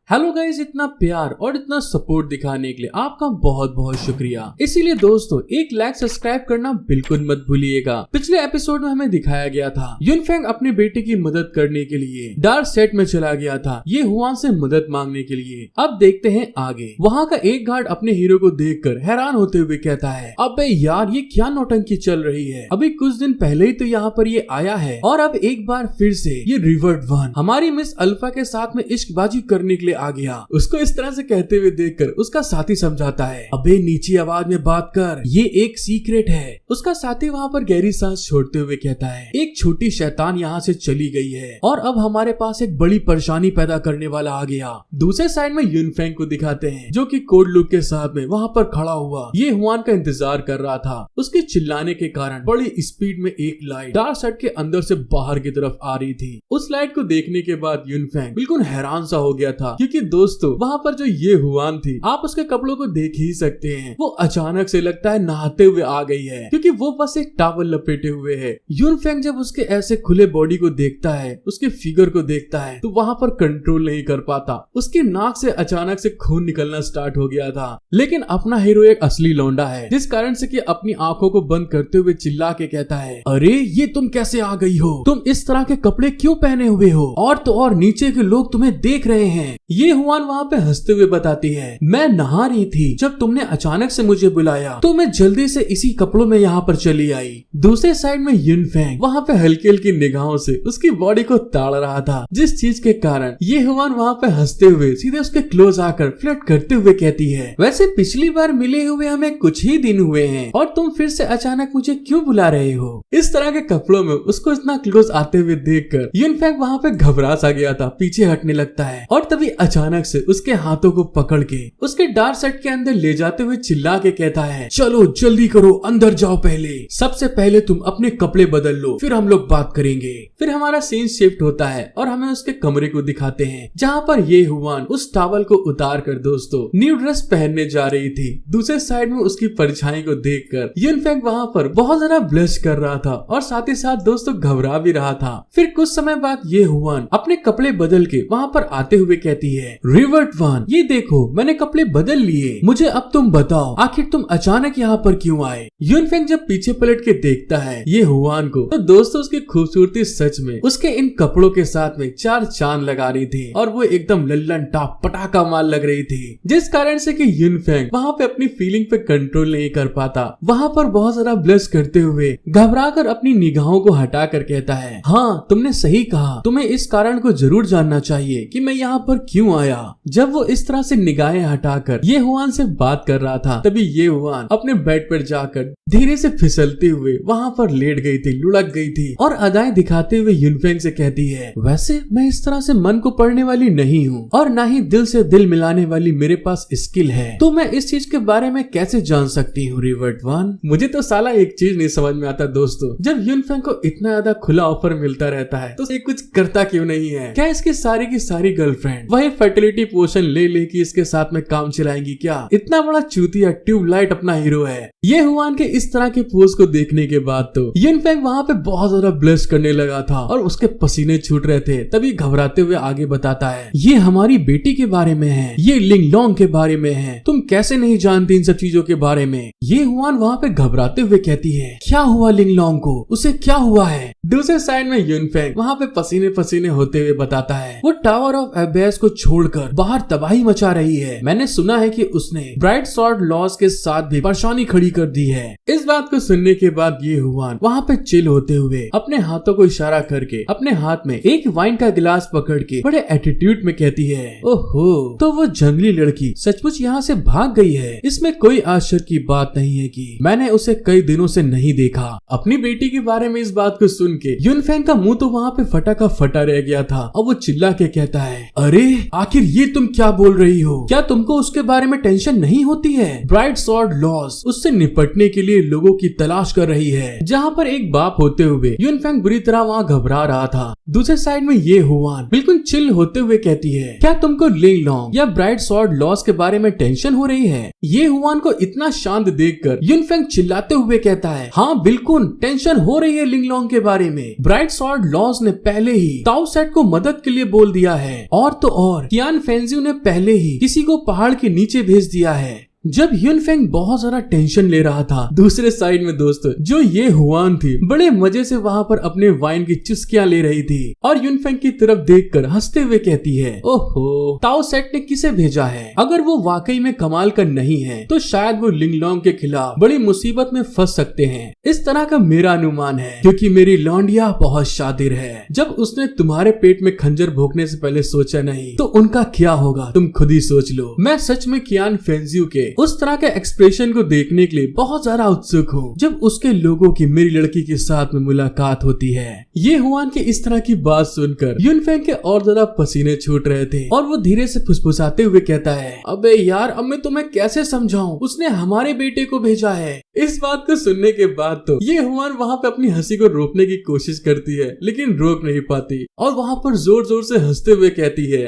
Hello guys, इतना प्यार और इतना सपोर्ट दिखाने के लिए आपका बहुत बहुत शुक्रिया। इसीलिए दोस्तों 1 लाइक सब्सक्राइब करना बिल्कुल मत भूलिएगा। पिछले एपिसोड में हमें दिखाया गया था युनफेंग अपने बेटे की मदद करने के लिए डार्क सेट में चला गया था, ये हुआन से मदद मांगने के लिए। अब देखते हैं आगे। वहाँ का एक गार्ड अपने हीरो को देखकर हैरान होते हुए कहता है, अबे यार ये क्या नौटंकी चल रही है, अभी कुछ दिन पहले ही तो यहाँ पर ये आया है और अब एक बार फिर से ये रिवर्ट वन हमारी मिस अल्फा के साथ में इश्कबाजी करने के लिए आ गया। उसको इस तरह से कहते हुए देखकर उसका साथी समझाता है, अबे नीची आवाज में बात कर, ये एक सीक्रेट है। उसका साथी वहाँ पर गहरी सांस छोड़ते हुए कहता है, एक छोटी शैतान यहाँ से चली गई है और अब हमारे पास एक बड़ी परेशानी पैदा करने वाला आ गया। दूसरे साइड में युनफेंग को दिखाते हैं जो कि कोड लुक के साथ में वहाँ पर खड़ा हुआ ये हुआन का इंतजार कर रहा था। उसके चिल्लाने के कारण बड़ी स्पीड में एक लाइट डार्क सेट के अंदर से बाहर की तरफ आ रही थी। उस लाइट को देखने के बाद युनफेंग बिल्कुल हैरान सा हो गया था, क्योंकि दोस्तों वहाँ पर जो ये हुआन थी, आप उसके कपड़ों को देख ही सकते हैं, वो अचानक से लगता है नहाते हुए आ गई है, क्योंकि वो बस एक टॉवल लपेटे हुए है। युनफेंग जब उसके ऐसे खुले बॉडी को देखता है, उसके फिगर को देखता है, तो वहाँ पर कंट्रोल नहीं कर पाता। उसकी नाक से अचानक से खून निकलना स्टार्ट हो गया था। लेकिन अपना हीरो एक असली लौंडा है, जिस कारण से कि अपनी आंखों को बंद करते हुए चिल्ला के कहता है, अरे ये तुम कैसे आ गई हो, तुम इस तरह के कपड़े क्यों पहने हुए हो, और तो और नीचे के लोग तुम्हें देख रहे हैं। ये हुआन वहाँ पे हंसते हुए बताती है, मैं नहा रही थी जब तुमने अचानक से मुझे बुलाया तो मैं जल्दी से इसी कपड़ों में यहाँ पर चली आई। दूसरे साइड में युनफेंग वहाँ पे हल्की हल्की निगाहों से उसकी बॉडी को ताड़ रहा था, जिस चीज के कारण ये हुआन वहाँ पे हंसते हुए सीधे उसके क्लोज आकर फ्लर्ट करते हुए कहती है, वैसे पिछली बार मिले हुए हमें कुछ ही दिन हुए हैं और तुम फिर से अचानक मुझे क्यों बुला रहे हो। इस तरह के कपड़ों में उसको इतना क्लोज आते हुए देखकर युनफेंग वहाँ पे घबरा सा गया था, पीछे हटने लगता है और तभी अचानक से उसके हाथों को पकड़ के उसके डार्क सेट के अंदर ले जाते हुए चिल्ला के कहता है, चलो जल्दी करो, अंदर जाओ, पहले सबसे पहले तुम अपने कपड़े बदल लो, फिर हम लोग बात करेंगे। फिर हमारा सीन शिफ्ट होता है और हमें उसके कमरे को दिखाते हैं, जहाँ पर ये हुआन उस टॉवल को उतार कर दोस्तों न्यू ड्रेस पहनने जा रही थी। दूसरे साइड में उसकी परछाई को देखकर युनफेंग वहाँ पर बहुत ज्यादा ब्लश कर रहा था और साथ ही साथ दोस्तों घबरा भी रहा था। फिर कुछ समय बाद ये हुआन अपने कपड़े बदल के वहाँ पर आते हुए कहती है, रिवर्ट वन, ये देखो मैंने कपड़े बदल लिए, मुझे अब तुम बताओ आखिर तुम अचानक यहाँ पर क्यों आए। युनफेंग जब पीछे पलट के देखता है ये हुआन को, तो दोस्तों उसकी खूबसूरती सच में उसके इन कपड़ों के साथ में 4 चांद लगा रही थी और वो एकदम लल्लन टॉप पटाखा माल लग रही थी, जिस कारण से कि युनफेंग वहाँ पे अपनी फीलिंग पे कंट्रोल नहीं कर पाता। वहाँ पर बहुत ज्यादा ब्लश करते हुए घबरा कर अपनी निगाहों को हटा कर कहता है, हाँ तुमने सही कहा, तुम्हें इस कारण को जरूर जानना चाहिए कि मैं यहाँ पर क्यों आया। जब वो इस तरह से निगाहें हटाकर ये हुआन से बात कर रहा था, तभी ये हुआन अपने बेड पर जाकर धीरे से फिसलते हुए वहाँ पर लेट गई थी, लुढ़क गई थी और अदाएं दिखाते हुए युनफेंग से कहती है, वैसे मैं इस तरह से मन को पढ़ने वाली नहीं हूँ और ना ही दिल से दिल मिलाने वाली मेरे पास स्किल है, तो मैं इस चीज के बारे में कैसे जान सकती हूँ रिवर्ट वन। मुझे तो साला एक चीज नहीं समझ में आता दोस्तों, जब युनफेंग को इतना ज्यादा खुला ऑफर मिलता रहता है तो ये कुछ करता क्यों नहीं है। क्या इसकी सारी की सारी गर्लफ्रेंड वही फर्टिलिटी पोशन ले लेके इसके साथ में काम चलाएंगी क्या। इतना बड़ा चूतिया ट्यूबलाइट अपना हीरो है। ये हुआन के इस तरह के पोज को देखने के बाद तो युनफेंग वहाँ पे बहुत ज्यादा ब्लश करने लगा था और उसके पसीने छूट रहे थे। तभी घबराते हुए आगे बताता है, ये हमारी बेटी के बारे में है, ये लिंगलोंग के बारे में है, तुम कैसे नहीं जानती इन सब चीजों के बारे में। ये हुआन वहाँ पे घबराते हुए कहती है, क्या हुआ लिंगलोंग को, उसे क्या हुआ है। दूसरे साइड में युनफेंग वहाँ पे पसीने पसीने होते हुए बताता है, वो टावर ऑफ एबेस को छोड़कर बाहर तबाही मचा रही है। मैंने सुना है कि उसने ब्राइट स्वॉर्ड लॉस के साथ भी परेशानी खड़ी कर दी है। इस बात को सुनने के बाद ये हुआन वहाँ पे चिल होते हुए अपने हाथों को इशारा करके अपने हाथ में एक वाइन का गिलास पकड़ के बड़े एटीट्यूड में कहती है, ओहो तो वो जंगली लड़की सचमुच यहाँ से भाग गई है। इसमें कोई आश्चर्य की बात नहीं है कि मैंने उसे कई दिनों से नहीं देखा। अपनी बेटी के बारे में इस बात को सुन के युनफेंग का मुंह तो वहाँ पे फटा का फटा रह गया था और वो चिल्ला के कहता है, अरे आखिर ये तुम क्या बोल रही हो, क्या तुमको उसके बारे में टेंशन नहीं होती है। ब्राइट स्वॉर्ड लॉस उससे निपटने के लिए लोगों की तलाश कर रही है। जहाँ पर एक बाप होते हुए युनफेंग बुरी तरह वहाँ घबरा रहा था। दूसरे साइड में ये हुआन बिल्कुल चिल होते हुए कहती है, क्या तुमको लिंगलोंग या ब्राइट स्वॉर्ड लॉस के बारे में टेंशन हो रही है। ये हुआन को इतना शांत देखकर युनफेंग चिल्लाते हुए कहता है, हाँ बिल्कुल टेंशन हो रही है लिंगलोंग के बारे में। ब्राइट स्वॉर्ड लॉस ने पहले ही ताओ सेट को मदद के लिए बोल दिया है और तो और और कियान फेंजियो ने पहले ही किसी को पहाड़ के नीचे भेज दिया है। जब युनफेंग बहुत सारा टेंशन ले रहा था, दूसरे साइड में दोस्तों जो ये हुआन थी बड़े मजे से वहाँ पर अपने वाइन की चुस्कियां ले रही थी और युनफेंग की तरफ देखकर हंसते हुए कहती है, ओहो ताओ सेट ने किसे भेजा है? अगर वो वाकई में कमाल का नहीं है तो शायद वो लिंगलोंग के खिलाफ बड़ी मुसीबत में फंस सकते हैं। इस तरह का मेरा अनुमान है, क्योंकि मेरी लौंडिया बहुत शातिर है। जब उसने तुम्हारे पेट में खंजर भोंकने से पहले सोचा नहीं तो उनका क्या होगा तुम खुद ही सोच लो। मैं सच में कियान फेंजियो के उस तरह के एक्सप्रेशन को देखने के लिए बहुत ज्यादा उत्सुक हूँ जब उसके लोगों की मेरी लड़की के साथ में मुलाकात होती है। ये हुआन के इस तरह की बात सुनकर युनफेंग के और ज्यादा पसीने छूट रहे थे और वो धीरे से फुसफुसाते हुए कहता है, अबे यार अब मैं तुम्हें कैसे समझाऊं, उसने हमारे बेटे को भेजा है। इस बात को सुनने के बाद तो ये हुआन वहाँ पे अपनी हंसी को रोकने की कोशिश करती है लेकिन रोक नहीं पाती और वहाँ पर जोर जोर से हंसते हुए कहती है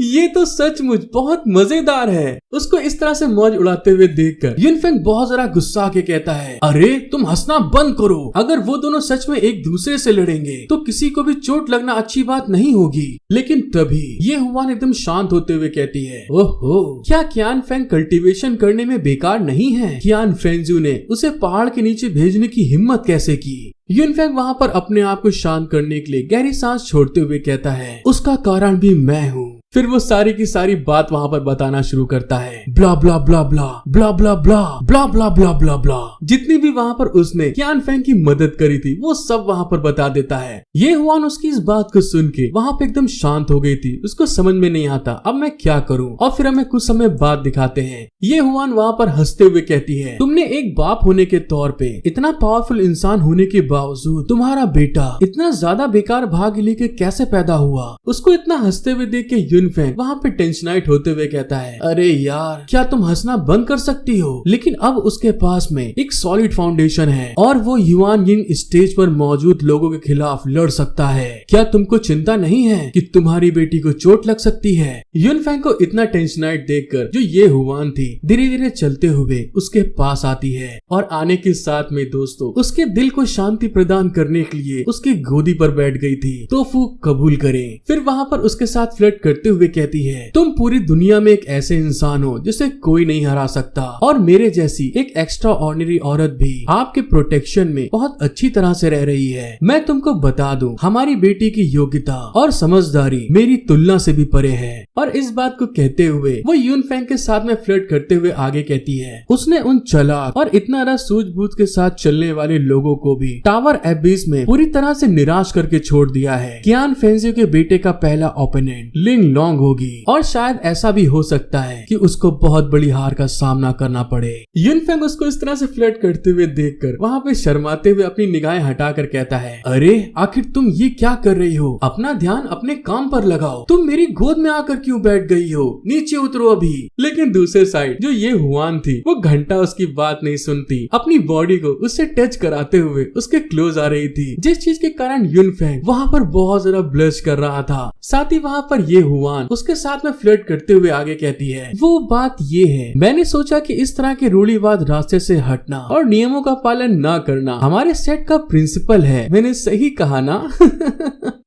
ये तो सचमुच बहुत मजेदार है। उसको इस तरह से मौज उड़ाते हुए देखकर युनफेंग बहुत जरा गुस्सा के कहता है, अरे तुम हंसना बंद करो। अगर वो दोनों सच में एक दूसरे से लड़ेंगे तो किसी को भी चोट लगना अच्छी बात नहीं होगी। लेकिन तभी ये हुआन एकदम शांत होते हुए कहती है, ओहो क्या कियान फेंग कल्टीवेशन करने में बेकार नहीं है? कियान फेंजियो ने उसे पहाड़ के नीचे भेजने की हिम्मत कैसे की? युनफेंग वहाँ पर अपने आप को शांत करने के लिए गहरी सांस छोड़ते हुए कहता है, उसका कारण भी मैं हूँ। फिर वो सारी की सारी बात वहाँ पर बताना शुरू करता है, ब्ला ब्ला ब्ला ब्ला ब्ला ब्ला ब्ला ब्ला ब्ला ब्ला ब्ला ब्ला। जितनी भी वहाँ पर उसने कियान फेंग की मदद करी थी वो सब वहाँ पर बता देता है। ये हुआन उसकी इस बात को सुन के वहाँ पे एकदम शांत हो गई थी। उसको समझ में नहीं आता अब मैं क्या करूँ। और फिर हमें कुछ समय बाद दिखाते हैं। ये हुआन वहाँ पर हंसते हुए कहती है, तुमने एक बाप होने के तौर पे इतना पावरफुल इंसान होने के बावजूद तुम्हारा बेटा इतना ज्यादा बेकार भाग्य लेके कैसे पैदा हुआ? उसको इतना हंसते हुए देख के युनफेंग वहाँ पे टेंशनाइट होते हुए कहता है, अरे यार क्या तुम हंसना बंद कर सकती हो? लेकिन अब उसके पास में एक सॉलिड फाउंडेशन है और वो युआन यिंग स्टेज पर मौजूद लोगों के खिलाफ लड़ सकता है। क्या तुमको चिंता नहीं है कि तुम्हारी बेटी को चोट लग सकती है? युनफेंग को इतना टेंशनाइट देखकर जो ये हुआन थी धीरे धीरे चलते हुए उसके पास आती है और आने के साथ में दोस्तों उसके दिल को शांति प्रदान करने के लिए उसकी गोदी पर बैठ गई थी। तोफू कबूल करें। फिर वहाँ पर उसके साथ फ्लर्ट करते हुए कहती है, तुम पूरी दुनिया में एक ऐसे इंसान हो जिसे कोई नहीं हरा सकता और मेरे जैसी एक एक्स्ट्रा ऑर्डिनरी औरत भी आपके प्रोटेक्शन में बहुत अच्छी तरह से रह रही है। मैं तुमको बता दूं हमारी बेटी की योग्यता और समझदारी मेरी तुलना से भी परे है। और इस बात को कहते हुए वो युनफेंग के साथ में फ्लर्ट करते हुए आगे कहती है, उसने उन चालाक और इतना रहा सूझबूझ के साथ चलने वाले लोगों को भी टावर एबिस में पूरी तरह से निराश करके छोड़ दिया है। कियान फेंजियो के बेटे का पहला ओपोनेंट लिंगलोंग होगी और शायद ऐसा भी हो सकता है कि उसको बहुत बड़ी हार का सामना करना पड़े। युनफेंग उसको इस तरह से फ्लर्ट करते हुए देखकर वहाँ पे शर्माते हुए अपनी निगाहें हटाकर कहता है, अरे आखिर तुम ये क्या कर रही हो? अपना ध्यान अपने काम पर लगाओ। तुम मेरी गोद में आकर क्यों बैठ गई हो? नीचे उतरो अभी। लेकिन दूसरे साइड जो ये हुआन थी वो घंटा उसकी बात नहीं सुनती, अपनी बॉडी को उससे टच कराते हुए उसके क्लोज आ रही थी, जिस चीज के कारण युनफेंग वहाँ पर बहुत ज्यादा ब्लश कर रहा था। साथ ही वहाँ पर ये हुआन उसके साथ में फ्लर्ट करते हुए आगे कहती है, वो बात ये है मैंने सोचा कि इस तरह के रूढ़िवाद रास्ते से हटना और नियमों का पालन न करना हमारे सेट का प्रिंसिपल है। मैंने सही कहा ना?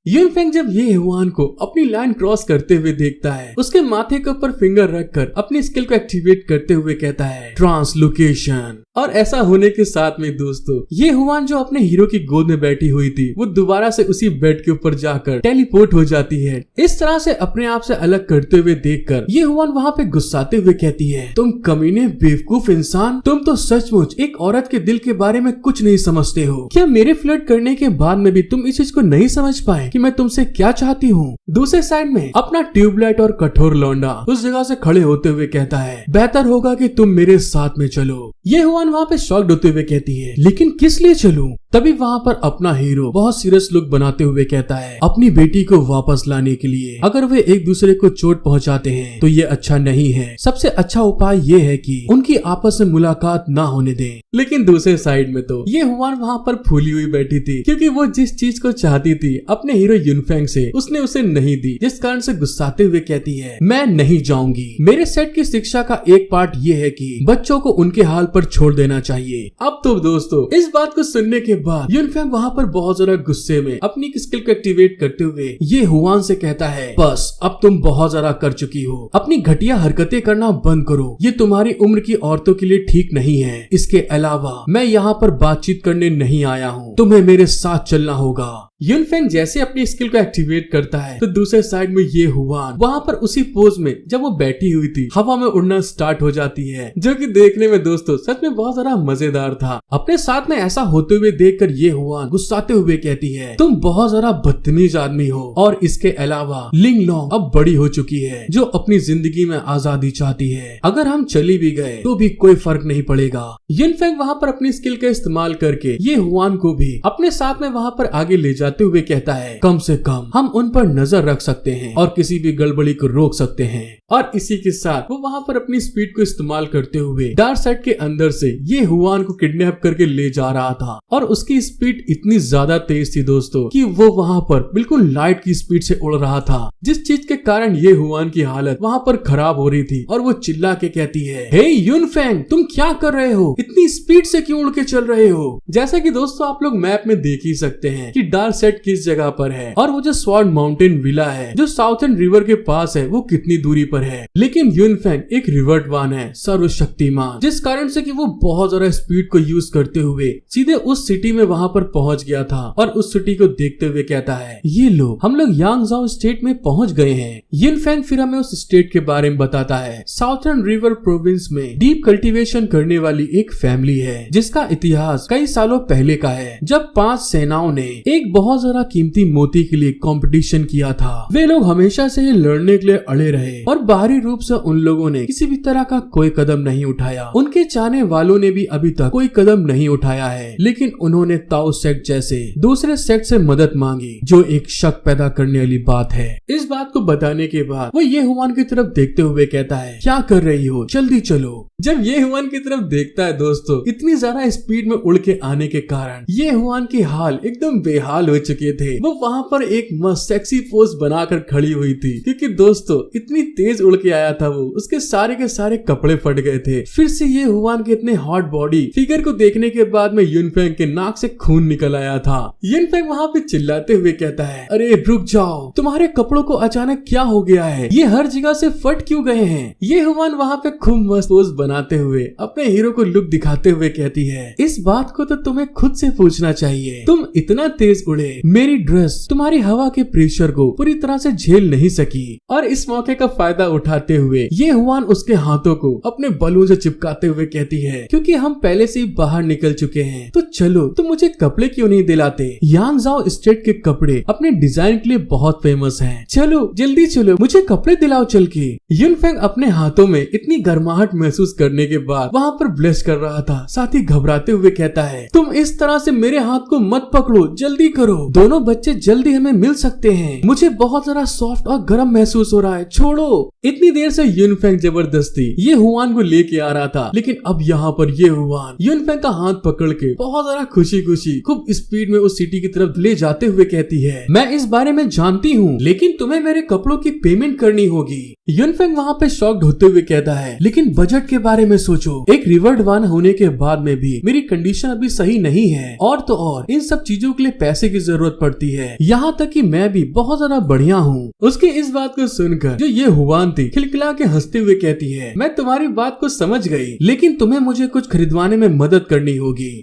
युनफेंग जब ये हुआन को अपनी लाइन क्रॉस करते हुए देखता है उसके माथे के ऊपर फिंगर रखकर अपनी स्किल को एक्टिवेट करते हुए कहता है, ट्रांसलोकेशन। और ऐसा होने के साथ में दोस्तों ये हुआन जो अपने हीरो की गोद में बैठी हुई थी वो दोबारा से उसी बेड के ऊपर जाकर टेलीपोर्ट हो जाती है। इस तरह से अपने आप से अलग करते हुए देखकर ये हुआन वहाँ पे गुस्साते हुए कहती है, तुम कमीने बेवकूफ इंसान, तुम तो सचमुच एक औरत के दिल के बारे में कुछ नहीं समझते हो। क्या मेरे फ्लर्ट करने के बाद में भी तुम इस चीज को नहीं समझ पाए कि मैं तुमसे क्या चाहती हूँ? दूसरे साइड में अपना ट्यूबलाइट और कठोर लौंडा उस जगह से खड़े होते हुए कहता है, बेहतर होगा कि तुम मेरे साथ में चलो। ये हुआन वहाँ पे शॉक्ड होते हुए कहती है, लेकिन किस लिए चलूं? तभी वहाँ पर अपना हीरो बहुत सीरियस लुक बनाते हुए कहता है, अपनी बेटी को वापस लाने के लिए अगर वे एक दूसरे को चोट पहुँचाते हैं तो ये अच्छा नहीं है। सबसे अच्छा उपाय ये है कि उनकी आपस में मुलाकात ना होने दें। लेकिन दूसरे साइड में तो ये हुआन वहाँ पर फूली हुई बैठी थी क्योंकि वो जिस चीज को चाहती थी अपने हीरो युनफेंग से उसने उसे नहीं दी, जिस कारण से गुस्साते हुए कहती है, मैं नहीं जाऊंगी। मेरे सेट की शिक्षा का एक पार्ट ये है कि बच्चों को उनके हाल पर छोड़ देना चाहिए। अब तो दोस्तों इस बात को सुनने के बाद यूनफैंग वहाँ पर बहुत ज्यादा गुस्से में अपनी स्किल को एक्टिवेट करते हुए ये हुआन से कहता है, बस अब तुम बहुत ज्यादा कर चुकी हो, अपनी घटिया हरकतें करना बंद करो, ये तुम्हारी उम्र की औरतों के लिए ठीक नहीं है। इसके अलावा मैं यहाँ पर बातचीत करने नहीं आया हूँ, तुम्हें मेरे साथ चलना होगा। यूनफैंग जैसे अपनी स्किल को एक्टिवेट करता है तो दूसरे साइड में ये हुआन वहाँ पर उसी पोज में जब वो बैठी हुई थी हवा में उड़ना स्टार्ट हो जाती है, जो कि देखने में दोस्तों सच में बहुत ज्यादा मजेदार था। अपने साथ में ऐसा होते हुए देखकर ये हुआन गुस्साते हुए कहती है, तुम बहुत ज्यादा बदतमीज आदमी हो, और इसके अलावा लिंग लॉन्ग अब बड़ी हो चुकी है जो अपनी जिंदगी में आजादी चाहती है, अगर हम चली भी गए तो भी कोई फर्क नहीं पड़ेगा। यूनफैंग वहाँ पर अपनी स्किल का इस्तेमाल करके ये हुआन को भी अपने साथ में वहाँ पर आगे ले जाते हुए कहता है, कम से कम हम उन पर नजर रख सकते हैं और किसी भी गड़बड़ी को रोक सकते हैं। और इसी के साथ वो वहाँ पर अपनी स्पीड को इस्तेमाल करते हुए डार्क साइड के अंदर से ये हुआन को किडनैप करके ले जा रहा था, और उसकी स्पीड इतनी ज्यादा तेज थी दोस्तों कि वो वहाँ पर बिल्कुल लाइट की स्पीड से उड़ रहा था, जिस चीज के कारण ये हुआन की हालत वहाँ पर खराब हो रही थी। और वो चिल्ला के कहती है, हे यूनफैंग तुम क्या कर रहे हो, इतनी स्पीड से क्यों उड़ के चल रहे हो। जैसा कि दोस्तों आप लोग मैप में देख ही सकते हैं कि डार्क साइड किस जगह पर है, और वो जो स्वॉर्ड माउंटेन विला है जो साउथर्न रिवर के पास है वो कितनी दूरी पर है। लेकिन यूनफैंग एक रिवर्टवान है, सर्वशक्तिमान, जिस कारण से कि वो बहुत ज्यादा स्पीड को यूज करते हुए सीधे उस सिटी में वहां पर पहुंच गया था, और उस सिटी को देखते हुए कहता है, ये लो हम लोग यांगजाओ स्टेट में पहुंच गए हैं। यूनफैंग फिर हमें उस स्टेट के बारे में बताता है। साउथर्न रिवर प्रोविंस में डीप कल्टीवेशन करने वाली एक फैमिली है जिसका इतिहास कई सालों पहले का है, जब 5 सेनाओं ने एक बहुत ज्यादा कीमती मोती के लिए कंपटीशन किया था। वे लोग हमेशा से ही लड़ने के लिए अड़े रहे और बाहरी रूप से उन लोगों ने किसी भी तरह का कोई कदम नहीं उठाया। उनके चाहने वालों ने भी अभी तक कोई कदम नहीं उठाया है, लेकिन उन्होंने ताओ सेक्ट जैसे दूसरे सेक्ट से मदद मांगी, जो एक शक पैदा करने वाली बात है। इस बात को बताने के बाद वो ये हुआन की तरफ देखते हुए कहता है, क्या कर रही हो, जल्दी चलो। जब ये हुआन की तरफ देखता है दोस्तों, इतनी ज्यादा स्पीड में उड़ के आने के कारण ये हुआन की हाल एकदम बेहाल हो चुके थे। वो वहाँ पर एक मस्त सेक्सी पोज बनाकर खड़ी हुई थी, क्योंकि दोस्तों इतनी तेज उड़ के आया था वो, उसके सारे के सारे कपड़े फट गए थे। फिर से ये हुआन के इतने हॉट बॉडी फिगर को देखने के बाद में यूनफैंग के नाक से खून निकल आया था। यूनफैंग वहाँ पे चिल्लाते हुए कहता है, अरे रुक जाओ, तुम्हारे कपड़ों को अचानक क्या हो गया है, ये हर जगह से फट क्यों गए हैं। ये हुआन वहाँ पे खूब मस्त पोज बनाते हुए अपने हीरो को लुक दिखाते हुए कहती है, इस बात को तो तुम्हें खुद से पूछना चाहिए, तुम इतना तेज उड़े, मेरी ड्रेस तुम्हारी हवा के प्रेशर को पूरी तरह से झेल नहीं सकी। और इस मौके का फायदा उठाते हुए ये हुआन उसके हाथों को अपने बलों से चिपकाते हुए कहती है, क्योंकि हम पहले से ही बाहर निकल चुके हैं तो चलो तुम मुझे कपड़े क्यों नहीं दिलाते। यांगजाओ स्टेट के कपड़े अपने डिजाइन के लिए बहुत फेमस हैं, चलो जल्दी चलो मुझे कपड़े दिलाओ चल के। यूनफैंग अपने हाथों में इतनी गर्माहट महसूस करने के बाद वहाँ पर ब्लश कर रहा था, साथ ही घबराते हुए कहता है, तुम इस तरह से मेरे हाथ को मत पकड़ो, जल्दी करो, दोनों बच्चे जल्दी हमें मिल सकते हैं, मुझे बहुत ज्यादा सॉफ्ट और गर्म महसूस हो रहा है, छोड़ो। इतनी देर से यूनफैंग जबरदस्ती ये हुआन को लेके आ रहा था, लेकिन अब यहाँ पर ये हुआन यूनफैंग का हाथ पकड़ के बहुत ज्यादा खुशी खुशी खूब स्पीड में उस सिटी की तरफ ले जाते हुए कहती है, मैं इस बारे में जानती हूँ, लेकिन तुम्हें मेरे कपड़ों की पेमेंट करनी होगी। यूनफैंग वहाँ पे शॉक्ड होते हुए कहता है, लेकिन बजट के बारे में सोचो, एक रिवर्टवान होने के बाद में भी मेरी कंडीशन अभी सही नहीं है, और तो और इन सब चीजों के लिए पैसे की जरूरत पड़ती है, यहाँ तक कि मैं भी बहुत ज्यादा बढ़िया हूँ। उसकी इस बात को सुनकर जो ये हुआन थी खिलखिला के हंसते हुए कहती है, मैं तुम्हारी बात को समझ गई, लेकिन तुम्हें मुझे कुछ खरीदवाने में मदद करनी होगी।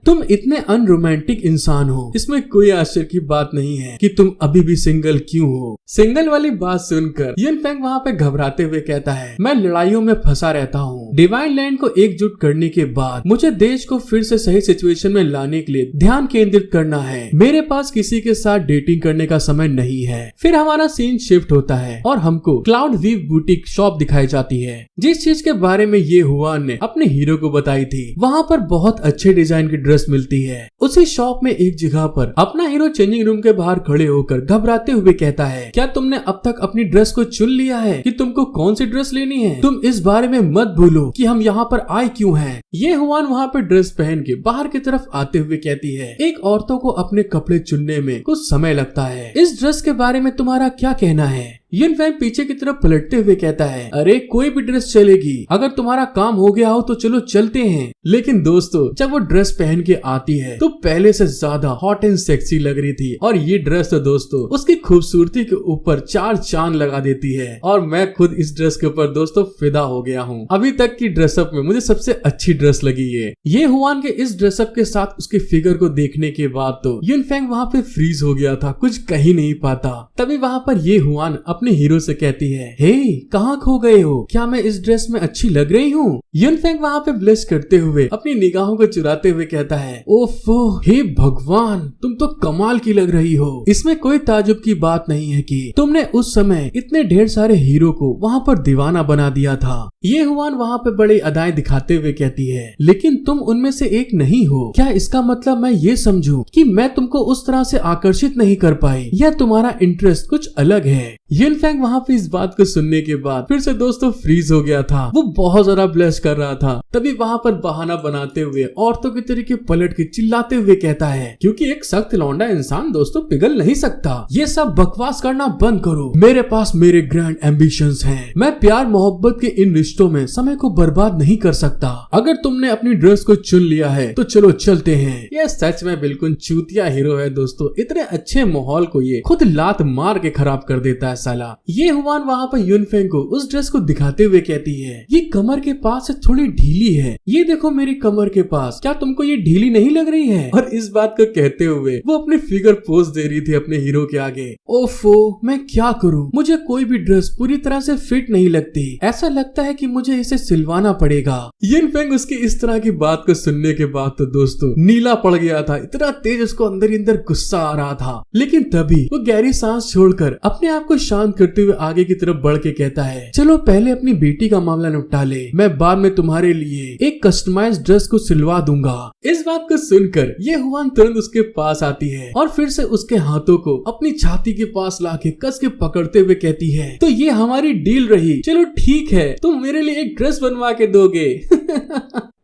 तुम इतने अनरोमांटिक इंसान हो, इसमें कोई आश्चर्य की बात नहीं है कि तुम अभी भी सिंगल क्यों हो। सिंगल वाली बात सुनकर यूनफैंग वहाँ पे घबराते हुए कहता है, मैं लड़ाइयों में फंसा रहता हूँ, डिवाइन लैंड को एकजुट करने के बाद मुझे देश को फिर से सही सिचुएशन में लाने के लिए ध्यान केंद्रित करना है, मेरे पास किसी के साथ डेटिंग करने का समय नहीं है। फिर हमारा सीन शिफ्ट होता है और हमको क्लाउड वीव बुटीक शॉप दिखाई जाती है, जिस चीज के बारे में ये हुआन ने अपने हीरो को बताई थी। वहाँ पर बहुत अच्छे डिजाइन की ड्रेस मिलती है। उसी शॉप में एक जगह पर अपना हीरो चेंजिंग रूम के बाहर खड़े होकर घबराते हुए कहता है, क्या तुमने अब तक अपनी ड्रेस को चुन लिया है कि तुमको कौन सी ड्रेस लेनी है? तुम इस बारे में मत भूलो कि हम यहाँ पर आए क्यों हैं। ये हुआन वहाँ पर ड्रेस पहन के बाहर की तरफ आते हुए कहती है, एक औरतों को अपने कपड़े चुनने में कुछ समय लगता है, इस ड्रेस के बारे में तुम्हारा क्या कहना है? युनफैंग पीछे की तरफ पलटते हुए कहता है, अरे कोई भी ड्रेस चलेगी, अगर तुम्हारा काम हो गया हो तो चलो चलते हैं। लेकिन दोस्तों जब वो ड्रेस पहन के आती है तो पहले से ज्यादा हॉट एंड सेक्सी लग रही थी, और ये ड्रेस तो दोस्तों उसकी खूबसूरती के ऊपर 4 चांद लगा देती है। और मैं खुद इस ड्रेस के ऊपर दोस्तों फिदा हो गया हूँ। अभी तक की ड्रेसअप में मुझे सबसे अच्छी ड्रेस लगी है। ये हुआन के इस ड्रेसअप के साथ उसके फिगर को देखने के बाद तो युनफैंग वहाँ पे फ्रीज हो गया था, कुछ कह ही नहीं पाता। तभी वहाँ पर ये हुआन अपने हीरो से कहती है, हे कहाँ खो गए हो, क्या मैं इस ड्रेस में अच्छी लग रही हूँ? युनफैंग वहाँ पे ब्लश करते हुए अपनी निगाहों को चुराते हुए कहता है, ओफो हे भगवान, तुम तो कमाल की लग रही हो। इसमें कोई ताजुब की बात नहीं है कि तुमने उस समय इतने ढेर सारे हीरो को वहाँ पर दीवाना बना दिया था। ये हुआन वहाँ पे बड़े अदाएं दिखाते हुए कहती है, लेकिन तुम उनमें से एक नहीं हो। क्या इसका मतलब मैं ये समझूं कि मैं तुमको उस तरह से आकर्षित नहीं कर पाई, या तुम्हारा इंटरेस्ट कुछ अलग है? युनफैंग वहाँ पे इस बात को सुनने के बाद फिर से दोस्तों फ्रीज हो गया था। वो बहुत ज्यादा ब्लश कर रहा था। तभी वहाँ पर बहाना बनाते हुए औरतों की तरीके पलट के चिल्लाते हुए कहता है, क्योंकि एक सख्त लौंडा इंसान दोस्तों पिघल नहीं सकता। ये सब बकवास करना बंद करो, मेरे पास मेरे ग्रैंड एम्बिशंस हैं। मैं प्यार मोहब्बत के इन रिश्तों में समय को बर्बाद नहीं कर सकता। अगर तुमने अपनी ड्रेस को चुन लिया है तो चलो चलते हैं। ये सच में बिल्कुल चूतिया हीरो है दोस्तों। इतने अच्छे माहौल को ये खुद लात मार के खराब कर देता है साला। ये हुआन वहाँ पर युनफैंग को उस ड्रेस को दिखाते हुए कहती है, ये कमर के पास से थोड़ी ढीली है, ये देखो मेरी कमर के पास, क्या तुमको ये ढीली नहीं लग रही है? और इस बात को कहते हुए वो अपने फिगर पोज दे रही थी अपने हीरो के आगे। ओफो मैं क्या करूं, मुझे कोई भी ड्रेस पूरी तरह से फिट नहीं लगती, ऐसा लगता है कि मुझे इसे सिलवाना पड़ेगा। युनफैंग उसकी इस तरह की बात को सुनने के बाद तो दोस्तों नीला पड़ गया था। इतना तेज उसको अंदर ही अंदर गुस्सा आ रहा था। लेकिन तभी वो गहरी सांस छोड़कर अपने आप को शांत करते हुए आगे की तरफ बढ़ के कहता है, चलो पहले अपनी बेटी का मामला निपटा ले, मैं बाद में तुम्हारे लिए एक कस्टमाइज्ड ड्रेस को सिलवा दूंगा। इस बात को सुनकर ये हुआन तुरंत उसके पास आती है और फिर से उसके हाथों को अपनी छाती के पास लाके कस के पकड़ते हुए कहती है, तो ये हमारी डील रही, चलो ठीक है, तुम मेरे लिए एक ड्रेस बनवा के दोगे।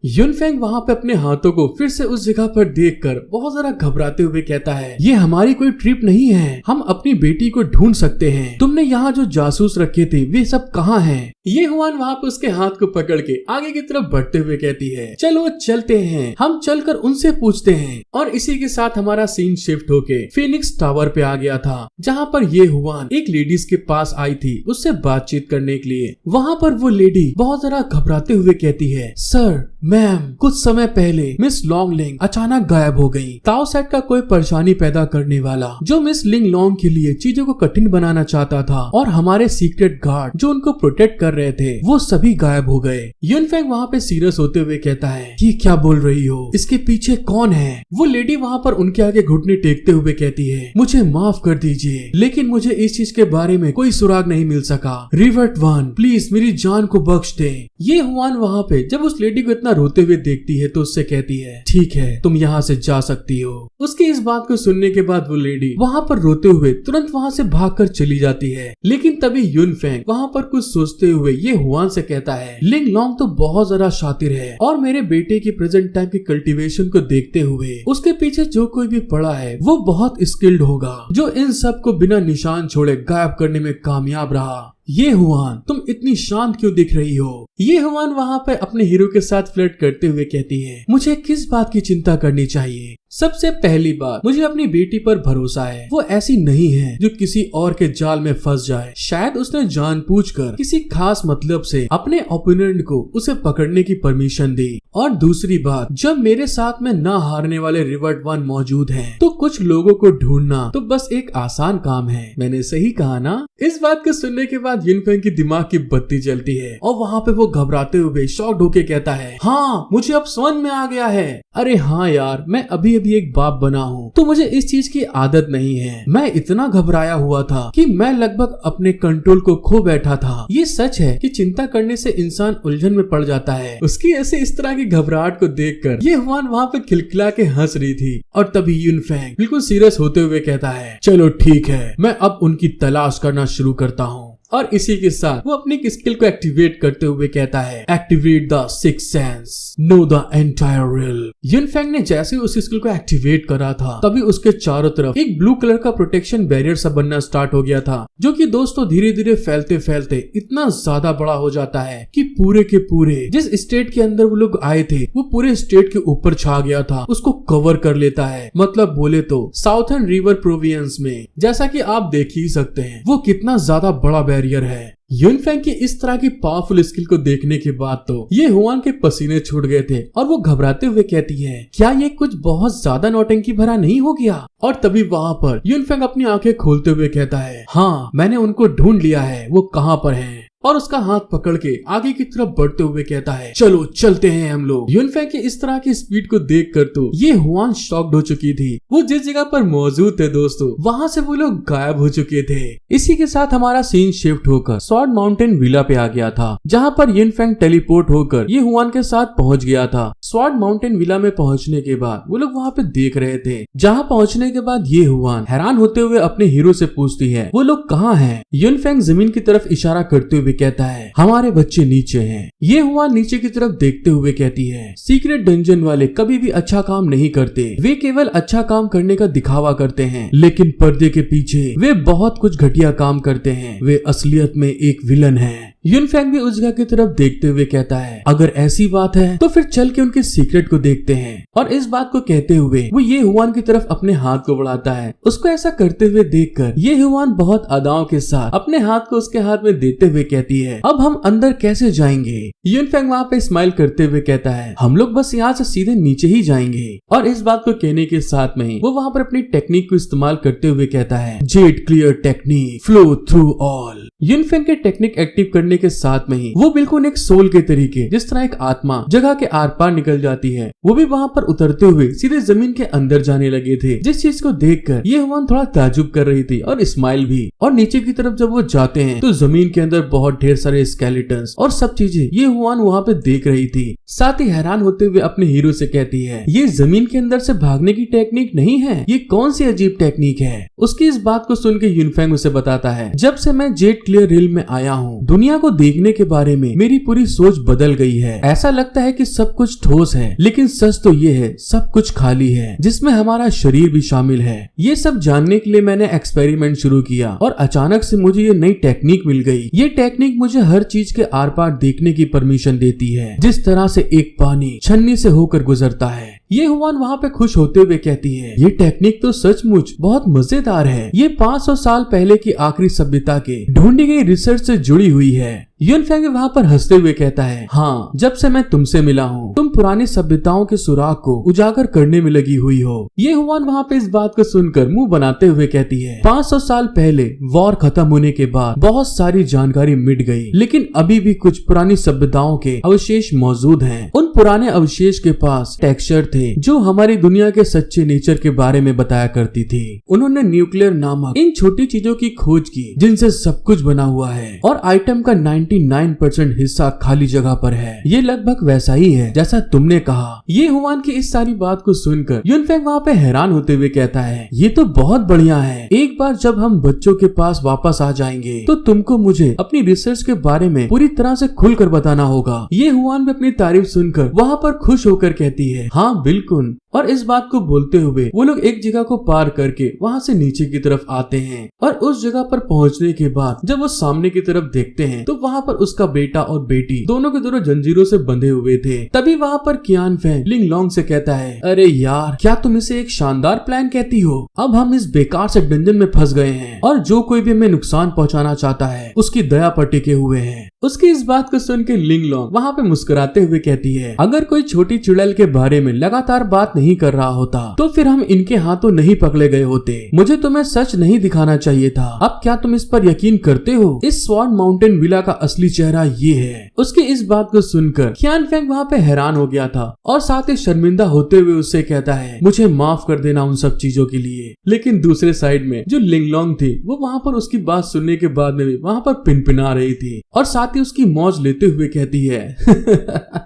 युनफैंग वहाँ पे अपने हाथों को फिर से उस जगह पर देखकर बहुत ज्यादा घबराते हुए कहता है, ये हमारी कोई ट्रिप नहीं है, हम अपनी बेटी को ढूंढ सकते हैं। तुमने यहाँ जो जासूस रखे थे वे सब कहाँ हैं? ये हुआन वहाँ पे उसके हाथ को पकड़ के आगे की तरफ बढ़ते हुए कहती है, चलो चलते हैं, हम चलकर उनसे पूछते हैं। और इसी के साथ हमारा सीन शिफ्ट होके फिनिक्स टावर पे आ गया था, जहाँ पर ये हुआन एक लेडीज के पास आई थी उससे बातचीत करने के लिए। वहाँ पर वो लेडी बहुत ज्यादा घबराते हुए कहती है, सर मैम, कुछ समय पहले मिस लॉन्गलिंग अचानक गायब हो गई। ताओ सेट का कोई परेशानी पैदा करने वाला जो मिस लिंग लॉन्ग के लिए चीजों को कठिन बनाना चाहता था, और हमारे सीक्रेट गार्ड जो उनको प्रोटेक्ट कर रहे थे, वो सभी गायब हो गए। युनफैंग वहाँ पे सीरियस होते हुए कहता है, ये क्या बोल रही हो, इसके पीछे कौन है? वो लेडी वहाँ पर उनके आगे घुटने टेकते हुए कहती है, मुझे माफ कर दीजिए, लेकिन मुझे इस चीज के बारे में कोई सुराग नहीं मिल सका। रिवर्ट वन प्लीज मेरी जान को बख्श दे। ये हुआन वहाँ पे जब उस लेडी को इतना रोते हुए देखती है तो उससे कहती है, ठीक है तुम यहाँ से जा सकती हो। उसकी इस बात को सुनने के बाद वो लेडी वहाँ पर रोते हुए तुरंत वहाँ से भागकर चली जाती है। लेकिन तभी युनफैंग वहाँ पर कुछ सोचते हुए ये हुआन से कहता है, लिंग लॉन्ग तो बहुत ज्यादा शातिर है, और मेरे बेटे की प्रेजेंट टाइम की कल्टीवेशन को देखते हुए उसके पीछे जो कोई भी पड़ा है वो बहुत स्किल्ड होगा, जो इन सब को बिना निशान छोड़े गायब करने में कामयाब रहा। ये हुआन तुम इतनी शांत क्यों दिख रही हो? ये हुआन वहाँ पे अपने हीरो के साथ फ्लर्ट करते हुए कहती है, मुझे किस बात की चिंता करनी चाहिए? सबसे पहली बात, मुझे अपनी बेटी पर भरोसा है, वो ऐसी नहीं है जो किसी और के जाल में फंस जाए। शायद उसने जानबूझकर किसी खास मतलब से अपने ओपोनेंट को उसे पकड़ने की परमिशन दी। और दूसरी बात, जब मेरे साथ में ना हारने वाले रिवर्ट वन मौजूद हैं, तो कुछ लोगों को ढूंढना तो बस एक आसान काम है। मैंने सही कहा ना? इस बात को सुनने के बाद युनफैंग की दिमाग की बत्ती जलती है और वहाँ पे वो घबराते हुए शॉक्ड होके कहता है, हाँ मुझे अब समझ में आ गया है। अरे हाँ यार, मैं अभी अभी एक बाप बना हूँ, तो मुझे इस चीज की आदत नहीं है। मैं इतना घबराया हुआ था कि मैं लगभग अपने कंट्रोल को खो बैठा था। ये सच है कि चिंता करने से इंसान उलझन में पड़ जाता है। उसकी ऐसे इस तरह की घबराहट को देखकर ये हुआन वहाँ पे खिलखिला के हंस रही थी। और तभी युनफैंग बिल्कुल सीरियस होते हुए कहता है, चलो ठीक है, मैं अब उनकी तलाश करना शुरू करता हूँ। और इसी के साथ वो अपनी स्किल को एक्टिवेट करते हुए कहता है, activate the sixth sense, know the entire real. Yunfeng ने जैसे उस स्किल को एक्टिवेट करा था तभी उसके चारों तरफ एक ब्लू कलर का प्रोटेक्शन बैरियर सा बनना स्टार्ट हो गया था, जो कि दोस्तों धीरे धीरे फैलते फैलते इतना ज्यादा बड़ा हो जाता है कि पूरे के पूरे जिस स्टेट के अंदर वो लोग आए थे वो पूरे स्टेट के ऊपर छा गया था, उसको कवर कर लेता है। मतलब बोले तो साउथर्न रिवर प्रोविंस में, जैसा कि आप देख ही सकते हैं वो कितना ज्यादा बड़ा बैरियर है। युनफेंग की इस तरह की पावरफुल स्किल को देखने के बाद तो ये हुआन के पसीने छूट गए थे और वो घबराते हुए कहती है, क्या ये कुछ बहुत ज्यादा नौटंकी भरा नहीं हो गया? और तभी वहाँ पर युनफेंग अपनी आंखें खोलते हुए कहता है, हाँ मैंने उनको ढूंढ लिया है, वो कहाँ पर हैं? और उसका हाथ पकड़ के आगे की तरफ बढ़ते हुए कहता है, चलो चलते हैं हम लोग। युनफेंग की इस तरह की स्पीड को देखकर तो ये हुआन शॉक्ड हो चुकी थी। वो जिस जगह पर मौजूद थे दोस्तों वहाँ से वो लोग गायब हो चुके थे। इसी के साथ हमारा सीन शिफ्ट होकर स्वॉर्ड माउंटेन विला पे आ गया था, जहाँ पर युनफेंग टेलीपोर्ट होकर ये हुआन के साथ पहुँच गया था। स्वॉर्ड माउंटेन विला में पहुँचने के बाद वो लोग वहाँ पे देख रहे थे। जहाँ पहुँचने के बाद ये हुआन हैरान होते हुए अपने हीरो से पूछती है, वो लोग कहाँ हैं? युनफेंग जमीन की तरफ इशारा करते हुए कहता है, हमारे बच्चे नीचे हैं। ये हुआ नीचे की तरफ देखते हुए कहती है, सीक्रेट डंजन वाले कभी भी अच्छा काम नहीं करते, वे केवल अच्छा काम करने का दिखावा करते हैं, लेकिन पर्दे के पीछे वे बहुत कुछ घटिया काम करते हैं। वे असलियत में एक विलन है। युनफेंग भी उस जगह की तरफ देखते हुए कहता है, अगर ऐसी बात है तो फिर चल के उनके सीक्रेट को देखते हैं। और इस बात को कहते हुए वो ये हुआन की तरफ अपने हाथ को बढ़ाता है। उसको ऐसा करते हुए देखकर ये हुआन बहुत अदाओं के साथ अपने हाथ को उसके हाथ में देते हुए कहती है, अब हम अंदर कैसे जाएंगे? युनफेंग वहाँ पे स्माइल करते हुए कहता है, हम लोग बस यहाँ से सीधे नीचे ही जाएंगे। और इस बात को कहने के साथ में वो वहाँ पर अपनी टेक्निक को इस्तेमाल करते हुए कहता है, jet clear technique, flow through all. Yunfeng के टेक्निक एक्टिव करने के साथ में ही वो बिल्कुल एक सोल के तरीके, जिस तरह एक आत्मा जगह के आर पार निकल जाती है, वो भी वहाँ पर उतरते हुए सीधे जमीन के अंदर जाने लगे थे। जिस चीज को देखकर ये हुआन थोड़ा ताजुब कर रही थी और स्माइल भी। और नीचे की तरफ जब वो जाते हैं तो जमीन के अंदर बहुत ढेर सारे स्केलेटन्स और सब चीजें ये हुआन वहाँ पे देख रही थी। साथ ही हैरान होते हुए अपने हीरो से कहती है, ये जमीन के अंदर से भागने की टेक्निक नहीं है, ये कौन सी अजीब टेक्निक है? उसकी इस बात को सुन के युनफेंग उसे बताता है, जब से मैं जेट क्लियर रिल में आया हूँ, दुनिया को देखने के बारे में मेरी पूरी सोच बदल गई है। ऐसा लगता है कि सब कुछ ठोस है, लेकिन सच तो ये है सब कुछ खाली है, जिसमें हमारा शरीर भी शामिल है। ये सब जानने के लिए मैंने एक्सपेरिमेंट शुरू किया और अचानक से मुझे ये नई टेक्निक मिल गई। ये टेक्निक मुझे हर चीज के आर पार देखने की परमिशन देती है, जिस तरह से एक पानी छन्नी से होकर गुजरता है। ये हुआन वहाँ पे खुश होते हुए कहती है, ये टेक्निक तो सचमुच बहुत मजेदार है। ये 500 साल पहले की आखिरी सभ्यता के ढूंढी गई रिसर्च से जुड़ी हुई है। युनफेंग वहाँ पर हंसते हुए कहता है, हाँ जब से मैं तुमसे मिला हूँ तुम पुरानी सभ्यताओं के सुराग को उजागर करने में लगी हुई हो। ये हुआन वहाँ पे इस बात को सुनकर मुंह बनाते हुए कहती है, 500 साल पहले वॉर खत्म होने के बाद बहुत सारी जानकारी मिट गई, लेकिन अभी भी कुछ पुरानी सभ्यताओं के अवशेष मौजूद हैं। उन पुराने अवशेष के पास टेक्सचर थे जो हमारी दुनिया के सच्चे नेचर के बारे में बताया करती थी। उन्होंने न्यूक्लियर नामक इन छोटी चीजों की खोज की जिनसे सब कुछ बना हुआ है, और आइटम का 99% हिस्सा खाली जगह पर है। ये लगभग वैसा ही है जैसा तुमने कहा। ये हुआन की इस सारी बात को सुनकर युनफेंग वहाँ पे हैरान होते हुए कहता है, ये तो बहुत बढ़िया है। एक बार जब हम बच्चों के पास वापस आ जाएंगे तो तुमको मुझे अपनी रिसर्च के बारे में पूरी तरह से खुलकर बताना होगा। ये हुआन भी अपनी तारीफ सुनकर वहाँ पर खुश होकर कहती है, हाँ बिल्कुल। और इस बात को बोलते हुए वो लोग एक जगह को पार करके वहाँ से नीचे की तरफ आते हैं। और उस जगह पर पहुँचने के बाद जब वो सामने की तरफ देखते हैं तो वहाँ पर उसका बेटा और बेटी दोनों के दोनों जंजीरों से बंधे हुए थे। तभी वहाँ पर कियान फेंग लिंग लॉन्ग से कहता है, अरे यार क्या तुम इसे एक शानदार प्लान कहती हो? अब हम इस बेकार से डंजन में फंस गए हैं और जो कोई भी हमें नुकसान पहुँचाना चाहता है उसकी दया पर टिके हुए हैं। उसकी इस बात को सुन के लिंग लॉन्ग वहाँ पे मुस्कुराते हुए कहती है, अगर कोई छोटी चुड़ैल के बारे में लगातार बात नहीं कर रहा होता तो फिर हम इनके हाथों नहीं पकड़े गए होते। मुझे तुम्हें सच नहीं दिखाना चाहिए था। अब क्या तुम इस पर यकीन करते हो? इस स्वॉर्ड माउंटेन विला का असली चेहरा ये है। उसकी इस बात को सुनकर कियान फेंग वहाँ पे हैरान हो गया था और साथ ही शर्मिंदा होते हुए उससे कहता है, मुझे माफ कर देना उन सब चीजों के लिए। लेकिन दूसरे साइड में जो लिंग लॉन्ग थी वो वहाँ पर उसकी बात सुनने के बाद में भी वहाँ पर पिनपिना रही थी और साथ ही उसकी मौज लेते हुए कहती है,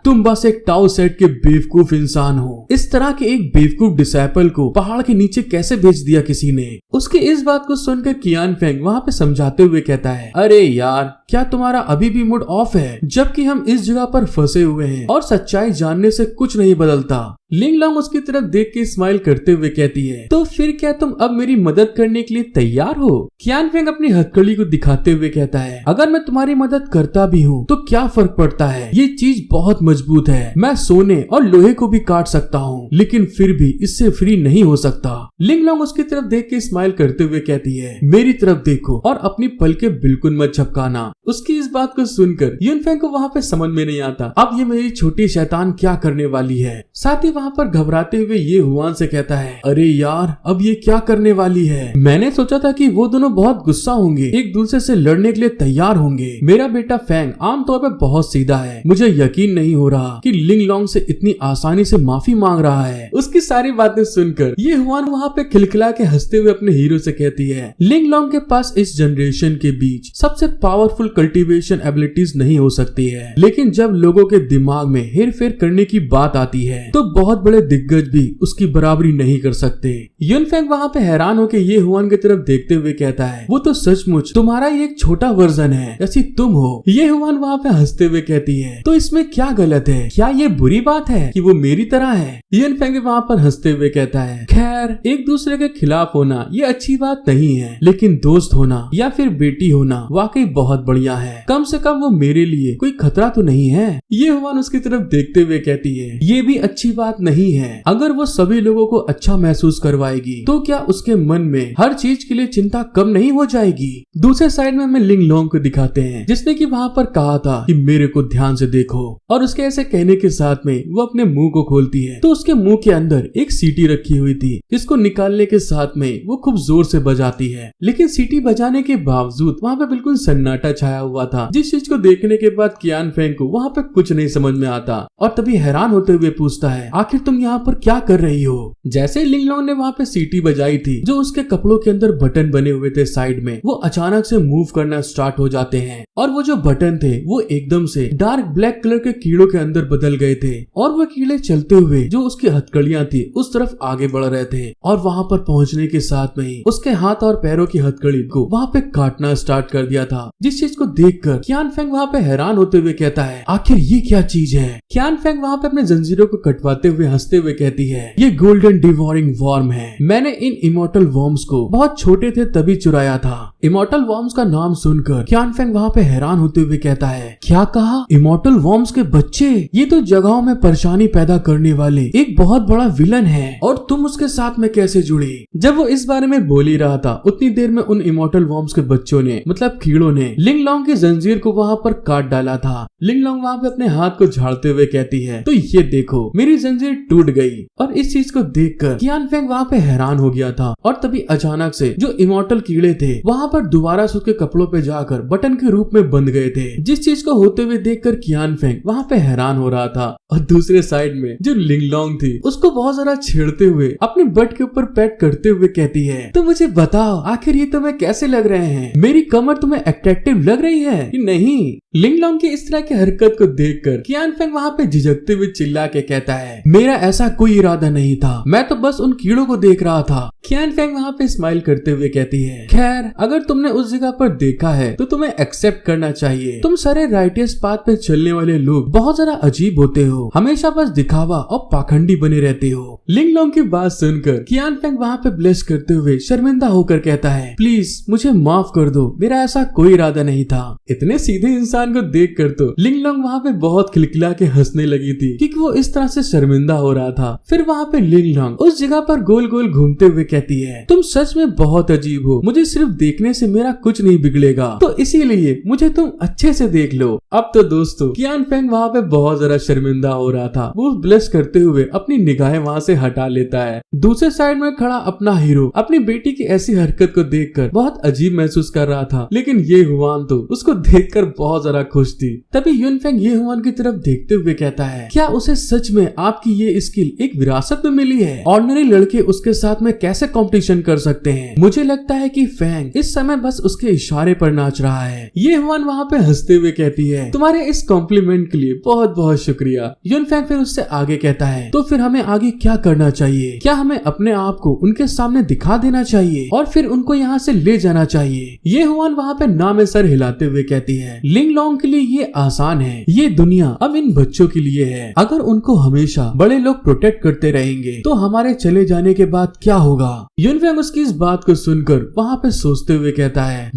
तुम बस एक टाउ सेट के बेवकूफ इंसान हो। इस तरह के एक बेवकूफ डिसाइपल को पहाड़ के नीचे कैसे भेज दिया किसी ने। उसकी इस बात को सुनकर कियान फेंग वहाँ पे समझाते हुए कहता है, अरे यार क्या तुम्हारा अभी भी मूड ऑफ है, जबकि हम इस जगह पर फंसे हुए हैं और सच्चाई जानने से कुछ नहीं बदलता। लिंग लॉन्ग उसकी तरफ देख के स्माइल करते हुए कहती है, तो फिर क्या तुम अब मेरी मदद करने के लिए तैयार हो? कियान फेंग अपनी हथकड़ी को दिखाते हुए कहता है, अगर मैं तुम्हारी मदद करता भी हूँ तो क्या फर्क पड़ता है, ये चीज बहुत मजबूत है, मैं सोने और लोहे को भी काट सकता हूँ, लेकिन फिर भी इससे फ्री नहीं हो सकता। लिंग लॉन्ग उसकी तरफ देख के स्माइल करते हुए कहती है, मेरी तरफ देखो और अपनी पलकें बिल्कुल मत झपकाना। उसकी इस बात को सुनकर युन फेंग को वहाँ पे समझ में नहीं आता अब ये मेरी छोटी शैतान क्या करने वाली है। साथ ही वहाँ पर घबराते हुए ये हुआन से कहता है, अरे यार अब ये क्या करने वाली है? मैंने सोचा था कि वो दोनों बहुत गुस्सा होंगे, एक दूसरे से लड़ने के लिए तैयार होंगे। मेरा बेटा फेंग आमतौर पर बहुत सीधा है, मुझे यकीन नहीं हो रहा कि लिंग लॉन्ग से इतनी आसानी से माफी मांग रहा है। उसकी सारी बातें सुनकर ये हुआन वहाँ पे खिलखिला के हंसते हुए अपने हीरो से कहती है, लिंग लॉन्ग के पास इस जनरेशन के बीच सबसे पावरफुल कल्टीवेशन एबिलिटीज नहीं हो सकती है, लेकिन जब लोगों के दिमाग में हेर फेर करने की बात आती है तो बहुत बड़े दिग्गज भी उसकी बराबरी नहीं कर सकते। युन फेंग वहाँ पे हैरान होकर ये हुआन की तरफ देखते हुए कहता है, वो तो सचमुच तुम्हारा ही एक छोटा वर्जन है जैसी तुम हो। ये हुआन वहाँ पे हंसते हुए कहती है, तो इसमें क्या गलत है? क्या ये बुरी बात है कि वो मेरी तरह है? युन फेंग वहाँ पर हंसते हुए कहता है, खैर एक दूसरे के खिलाफ होना ये अच्छी बात नहीं है, लेकिन दोस्त होना या फिर बेटी होना वाकई बहुत बढ़िया है। कम से कम वो मेरे लिए कोई खतरा तो नहीं है। ये हुआन उसकी तरफ देखते हुए कहती है, ये भी अच्छी बात नहीं है। अगर वो सभी लोगों को अच्छा महसूस करवाएगी तो क्या उसके मन में हर चीज के लिए चिंता कम नहीं हो जाएगी? दूसरे साइड में हमें लिंग लॉन्ग को दिखाते हैं जिसने कि वहाँ पर कहा था कि मेरे को ध्यान से देखो, और उसके ऐसे कहने के साथ में वो अपने मुंह को खोलती है तो उसके मुंह के अंदर एक सीटी रखी हुई थी, जिसको निकालने के साथ में वो खूब जोर से बजाती है, लेकिन सीटी बजाने के बावजूद वहाँ पे बिल्कुल सन्नाटा छाया हुआ था, जिस चीज को देखने के बाद कियान फेंग को वहाँ पे कुछ नहीं समझ में आता और तभी हैरान होते हुए पूछता है, आखिर तुम यहाँ पर क्या कर रही हो? जैसे लिंग लॉन्ग ने वहाँ पे सीटी बजाई थी, जो उसके कपड़ों के अंदर बटन बने हुए थे साइड में, वो अचानक से मूव करना स्टार्ट हो जाते हैं और वो जो बटन थे वो एकदम से डार्क ब्लैक कलर के कीड़ों के अंदर बदल गए थे और वो कीड़े चलते हुए जो उसकी हथकड़ियां थी उस तरफ आगे बढ़ रहे थे और वहाँ पर पहुँचने के साथ में ही उसके हाथ और पैरों की हथकड़ी को वहाँ पे काटना स्टार्ट कर दिया था, जिस चीज को देखकर कियान फेंग वहाँ पे हैरान होते हुए कहता है, आखिर ये क्या चीज है? कियान फेंग वहाँ पे अपने जंजीरों को कटवाते हुए हंसते हुए कहती है, ये गोल्डन डिवोरिंग वर्म है। मैंने इन इमोर्टल वर्म्स को बहुत छोटे थे तभी चुराया था। इमोर्टल वर्म्स का नाम सुनकर कियान फेंग वहाँ पे हैरान होते हुए कहता है, क्या कहा? इमोर्टल वर्म्स के बच्चे? ये तो जगहों में परेशानी पैदा करने वाले एक बहुत बड़ा विलन है और तुम उसके साथ में कैसे जुड़ी? जब वो इस बारे में बोल ही रहा था उतनी देर में उन इमोर्टल वर्म्स के बच्चों ने मतलब कीड़ों ने लिंग लॉन्ग की जंजीर को वहाँ पर काट डाला था। लिंग लॉन्ग वहाँ पे अपने हाथ को झाड़ते हुए कहती है, तो ये देखो मेरी जंजीर टूट गई। और इस चीज को देखकर कियान फेंग वहाँ पे हैरान हो गया था और तभी अचानक से जो इमोर्टल कीड़े थे वहाँ पर दोबारा से उसके कपड़ों पे जाकर बटन के रूप में बंध गए थे, जिस चीज को होते हुए देखकर कियान फेंग वहाँ पे हैरान हो रहा था। और दूसरे साइड में जो लिंग लॉन्ग थी उसको बहुत सारा छेड़ते हुए अपने बट के ऊपर पैट करते हुए कहती है, तो मुझे बताओ आखिर ये तुम्हें कैसे लग रहे हैं? मेरी कमर तुम्हें अट्रैक्टिव लग रही है कि नहीं? लिंग लॉन्ग की इस तरह की हरकत को देखकर कियान फेंग वहाँ पे झिझकते हुए चिल्ला के कहता है, मेरा ऐसा कोई इरादा नहीं था, मैं तो बस उन कीड़ों को देख रहा था। कियान फेंग वहाँ पे स्माइल करते हुए कहती है, खैर अगर तुमने उस जगह पर देखा है तो तुम्हें एक्सेप्ट करना चाहिए। तुम सारे राइटियस पाथ पे चलने वाले लोग बहुत ज्यादा अजीब होते हो, हमेशा बस दिखावा और पाखंडी बने रहते हो। लिंग लॉन्ग की बात सुनकर कियान फेंग वहाँ पे ब्लश करते हुए शर्मिंदा होकर कहता है, प्लीज मुझे माफ कर दो, मेरा ऐसा कोई इरादा नहीं था। इतने सीधे इंसान को देख कर तो लिंग लॉन्ग वहाँ पे बहुत खिलखिला के हंसने लगी थी क्योंकि वो इस तरह से शर्मिंदा हो रहा था। फिर वहाँ पे लिंग लॉन्ग उस जगह पर गोल गोल घूमते हुए कहती है, तुम सच में बहुत अजीब हो, मुझे सिर्फ देखने से मेरा कुछ नहीं बिगड़ेगा, तो इसीलिए मुझे तुम अच्छे से देख लो। अब तो दोस्तों कियान फेंग वहाँ पे बहुत ज्यादा शर्मिंदा हो रहा था, वो ब्लश करते हुए अपनी निगाहें वहाँ से हटा लेता है। दूसरे साइड में खड़ा अपना हीरो अपनी बेटी की ऐसी हरकत को देखकर बहुत अजीब महसूस कर रहा था, लेकिन ये हुआन तो उसको देखकर बहुत ज्यादा खुश थी। तभी युन फेंग ये हुआन की तरफ देखते हुए कहता है, क्या उसे सच में आपकी ये स्किल एक विरासत में मिली है? ऑर्डिनरी लड़के उसके साथ में कैसे कंपटीशन कर सकते हैं? मुझे लगता है कि फेंग इस समय बस उसके इशारे पर नाच रहा है। ये हुआन वहाँ पे हंसते हुए कहती है, तुम्हारे इस कॉम्प्लीमेंट के लिए बहुत बहुत शुक्रिया। यूनफैंग फिर उससे आगे कहता है, तो फिर हमें आगे क्या करना चाहिए? क्या हमें अपने आप को उनके सामने दिखा देना चाहिए और फिर उनको यहाँ से ले जाना चाहिए? ये हुआन वहाँ पे ना में सर हिलाते हुए कहती है, लिंग लॉन्ग के लिए ये आसान है। ये दुनिया अब इन बच्चों के लिए है। अगर उनको हमेशा बड़े लोग प्रोटेक्ट करते रहेंगे तो हमारे चले जाने के बाद क्या होगा? यूनफैंग उसकी इस बात को सुनकर वहाँ पे सोचते हुए कहता है,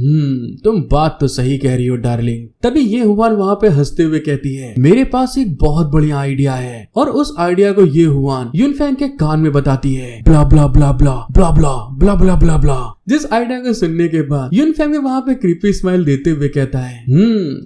तुम बात तो सही कह रही हो डार्लिंग। तभी ये हुआन वहाँ पे हंसते हुए कहती है, मेरे पास एक बहुत बढ़िया आइडिया है। और उस आइडिया को ये हुआन यूनफैंग के कान में बताती है, ब्ला ब्ला ब्ला ब्ला ब्ला ब्ला ब्ला ब्ला ब्ला ब्ला। जिस आइडिया को सुनने के बाद यूनफैंग वहाँ पे क्रीपी स्माइल देते हुए कहता है,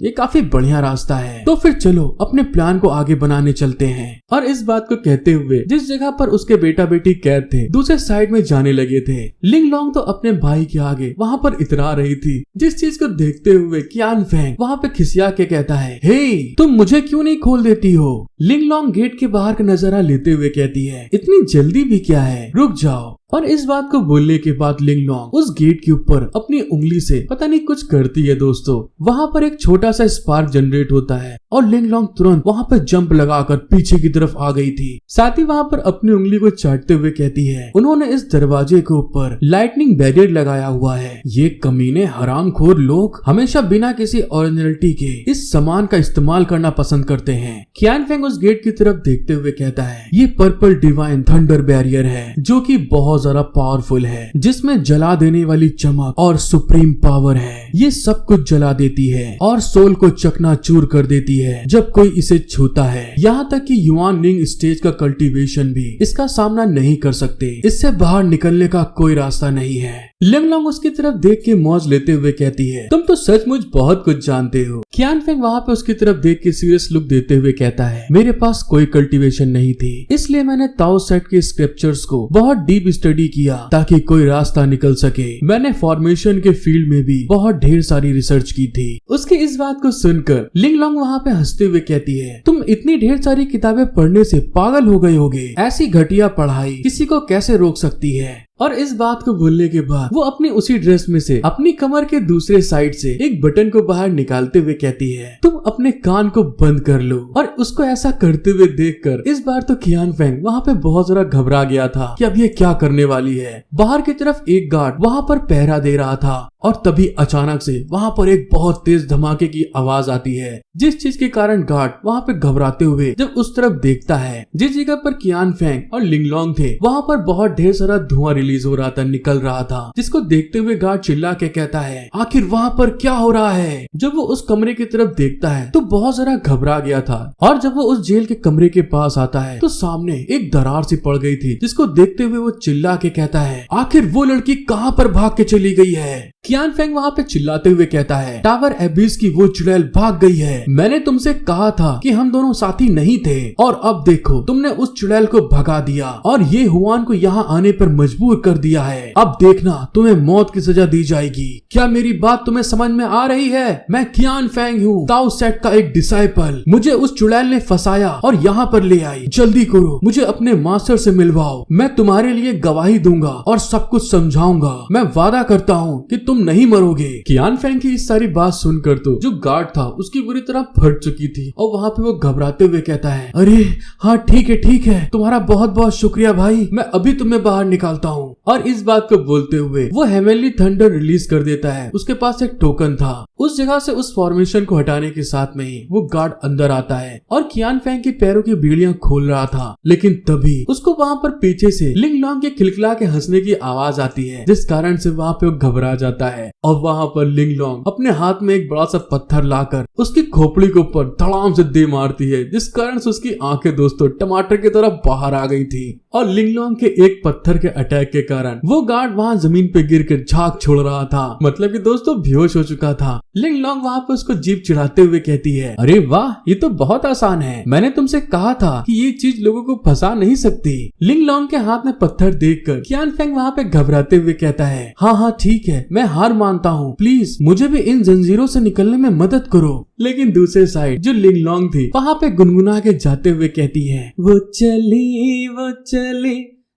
ये काफी बढ़िया रास्ता है। तो फिर चलो अपने प्लान को आगे बनाने चलते हैं। और इस बात को कहते हुए जिस जगह पर उसके बेटा बेटी कैद थे दूसरे साइड में जाने लगे थे। लिंग लॉन्ग तो अपने भाई के आगे वहाँ पर इतरा रही थी, जिस चीज को देखते हुए कियान फेंग वहाँ पे खिसिया के कहता है, हे तुम मुझे क्यों नहीं खोल देती हो? लिंग लॉन्ग गेट के बाहर का नजारा लेते हुए कहती है, इतनी जल्दी भी क्या है, रुक जाओ। और इस बात को बोलने के बाद लिंग लॉन्ग उस गेट के ऊपर अपनी उंगली से पता नहीं कुछ करती है। दोस्तों वहाँ पर एक छोटा सा स्पार्क जनरेट होता है और लिंग लॉन्ग तुरंत वहाँ पर जंप लगाकर पीछे की तरफ आ गई थी। साथ ही वहाँ पर अपनी उंगली को चाटते हुए कहती है, उन्होंने इस दरवाजे के ऊपर लाइटनिंग बैरियर लगाया हुआ है। ये कमीने हरामखोर लोग हमेशा बिना किसी ओरिजिनलिटी के इस सामान का इस्तेमाल करना पसंद करते हैं। कियान फेंग उस गेट की तरफ देखते हुए कहता है, ये पर्पल डिवाइन थंडर बैरियर है जो कि बहुत ज्यादा पावरफुल है, जिसमें जला देने वाली चमक और सुप्रीम पावर है। ये सब कुछ जला देती है और सोल को चकनाचूर कर देती है जब कोई इसे छूता है। यहाँ तक कि युआन लिंग स्टेज का कल्टीवेशन भी इसका सामना नहीं कर सकते। इससे बाहर निकलने का कोई रास्ता नहीं है। लिंग लॉन्ग उसकी तरफ देख के मौज लेते हुए कहती है, तुम तो सचमुच बहुत कुछ जानते हो। कियान फेंग वहाँ पे उसकी तरफ देख के सीरियस लुक देते हुए कहता है, मेरे पास कोई कल्टीवेशन नहीं थी, इसलिए मैंने ताओ सेट के स्क्रिप्चर्स को बहुत डीप स्टडी किया ताकि कोई रास्ता निकल सके। मैंने फॉर्मेशन के फील्ड में भी बहुत ढेर सारी रिसर्च की थी। उसकी इस बात को सुनकर लिंग लॉन्ग वहाँ पे हंसते हुए कहती है, तुम इतनी ढेर सारी किताबें पढ़ने से पागल हो गए होगे। ऐसी घटिया पढ़ाई किसी को कैसे रोक सकती है? और इस बात को बोलने के बाद वो अपनी उसी ड्रेस में से अपनी कमर के दूसरे साइड से एक बटन को बाहर निकालते हुए कहती है, तुम अपने कान को बंद कर लो। और उसको ऐसा करते हुए देखकर इस बार तो कियान फेंग वहाँ पे बहुत जरा घबरा गया था कि अब ये क्या करने वाली है। बाहर की तरफ एक गार्ड वहाँ पर पहरा दे रहा था और तभी अचानक से वहाँ पर एक बहुत तेज धमाके की आवाज आती है, जिस चीज के कारण गार्ड वहाँ पे घबराते हुए जब उस तरफ देखता है, जिस जगह पर कियान फेंग और लिंग लॉन्ग थे वहाँ पर बहुत ढेर सारा धुआं रिलीज हो रहा था, निकल रहा था, जिसको देखते हुए गार्ड चिल्ला के कहता है, आखिर वहाँ पर क्या हो रहा है? जब वो उस कमरे की तरफ देखता है तो बहुत जरा घबरा गया था और जब वो उस जेल के कमरे के पास आता है तो सामने एक दरार सी पड़ गई थी, जिसको देखते हुए वो चिल्ला के कहता है, आखिर वो लड़की कहाँ पर भाग के चली गई है? कियान फेंग वहाँ पे चिल्लाते हुए कहता है, टावर एबिस की वो चुड़ैल भाग गई है। मैंने तुमसे कहा था कि हम दोनों साथी नहीं थे और अब देखो तुमने उस चुड़ैल को भगा दिया और ये हुआन को यहाँ आने पर मजबूर कर दिया है। अब देखना तुम्हें मौत की सजा दी जाएगी। क्या मेरी बात तुम्हें समझ में आ रही है? मैं कियान फेंग हूँ, ताओ सेट का एक डिसाइपल। मुझे उस चुड़ैल ने फंसाया और यहाँ पर ले आई। जल्दी करो, मुझे अपने मास्टर से मिलवाओ। मैं तुम्हारे लिए गवाही दूंगा और सब कुछ समझाऊंगा। मैं वादा करता हूँ कि तुम नहीं मरोगे। कियान फेंग की इस सारी बात सुनकर तो जो गार्ड था उसकी बुरी तरह फट चुकी थी और वहाँ पे वो घबराते हुए कहता है, अरे हाँ ठीक है, तुम्हारा बहुत बहुत शुक्रिया भाई, मैं अभी तुम्हें बाहर निकालता हूँ। और इस बात को बोलते हुए वो हेवनली थंडर रिलीज कर देता है। उसके पास एक टोकन था। उस जगह से उस फॉर्मेशन को हटाने के साथ में ही वो गार्ड अंदर आता है और कियान फेंग की पैरों की बीड़ियां खोल रहा था, लेकिन तभी उसको वहाँ पर पीछे से लिंग लॉन्ग के खिलखिला के हंसने की आवाज आती है, जिस कारण से वहाँ पे वो घबरा जाता है और वहाँ पर लिंग लॉन्ग अपने हाथ में एक बड़ा सा पत्थर लाकर उसकी खोपड़ी के ऊपर धड़ाम से दे मारती है, जिस कारण से उसकी आंखें दोस्तों टमाटर की तरह बाहर आ गई थी। और लिंग लॉन्ग के एक पत्थर के अटैक के कारण वो गार्ड वहाँ जमीन पे गिर कर झाग छोड़ रहा था, मतलब कि दोस्तों बेहोश हो चुका था। लिंग लॉन्ग वहाँ पे उसको जीभ चिढ़ाते हुए कहती है, अरे वाह, ये तो बहुत आसान है। मैंने तुमसे कहा था कि ये चीज लोगों को फंसा नहीं सकती। लिंग लॉन्ग के हाथ में पत्थर देखकर कियान फेंग वहाँ पे घबराते हुए कहता है, हाँ ठीक है, मैं हार मानता हूँ, प्लीज मुझे भी इन जंजीरों से निकलने में मदद करो। लेकिन दूसरे साइड जो लिंग लॉन्ग थी वहाँ पे गुनगुना के जाते हुए कहती है, वो चली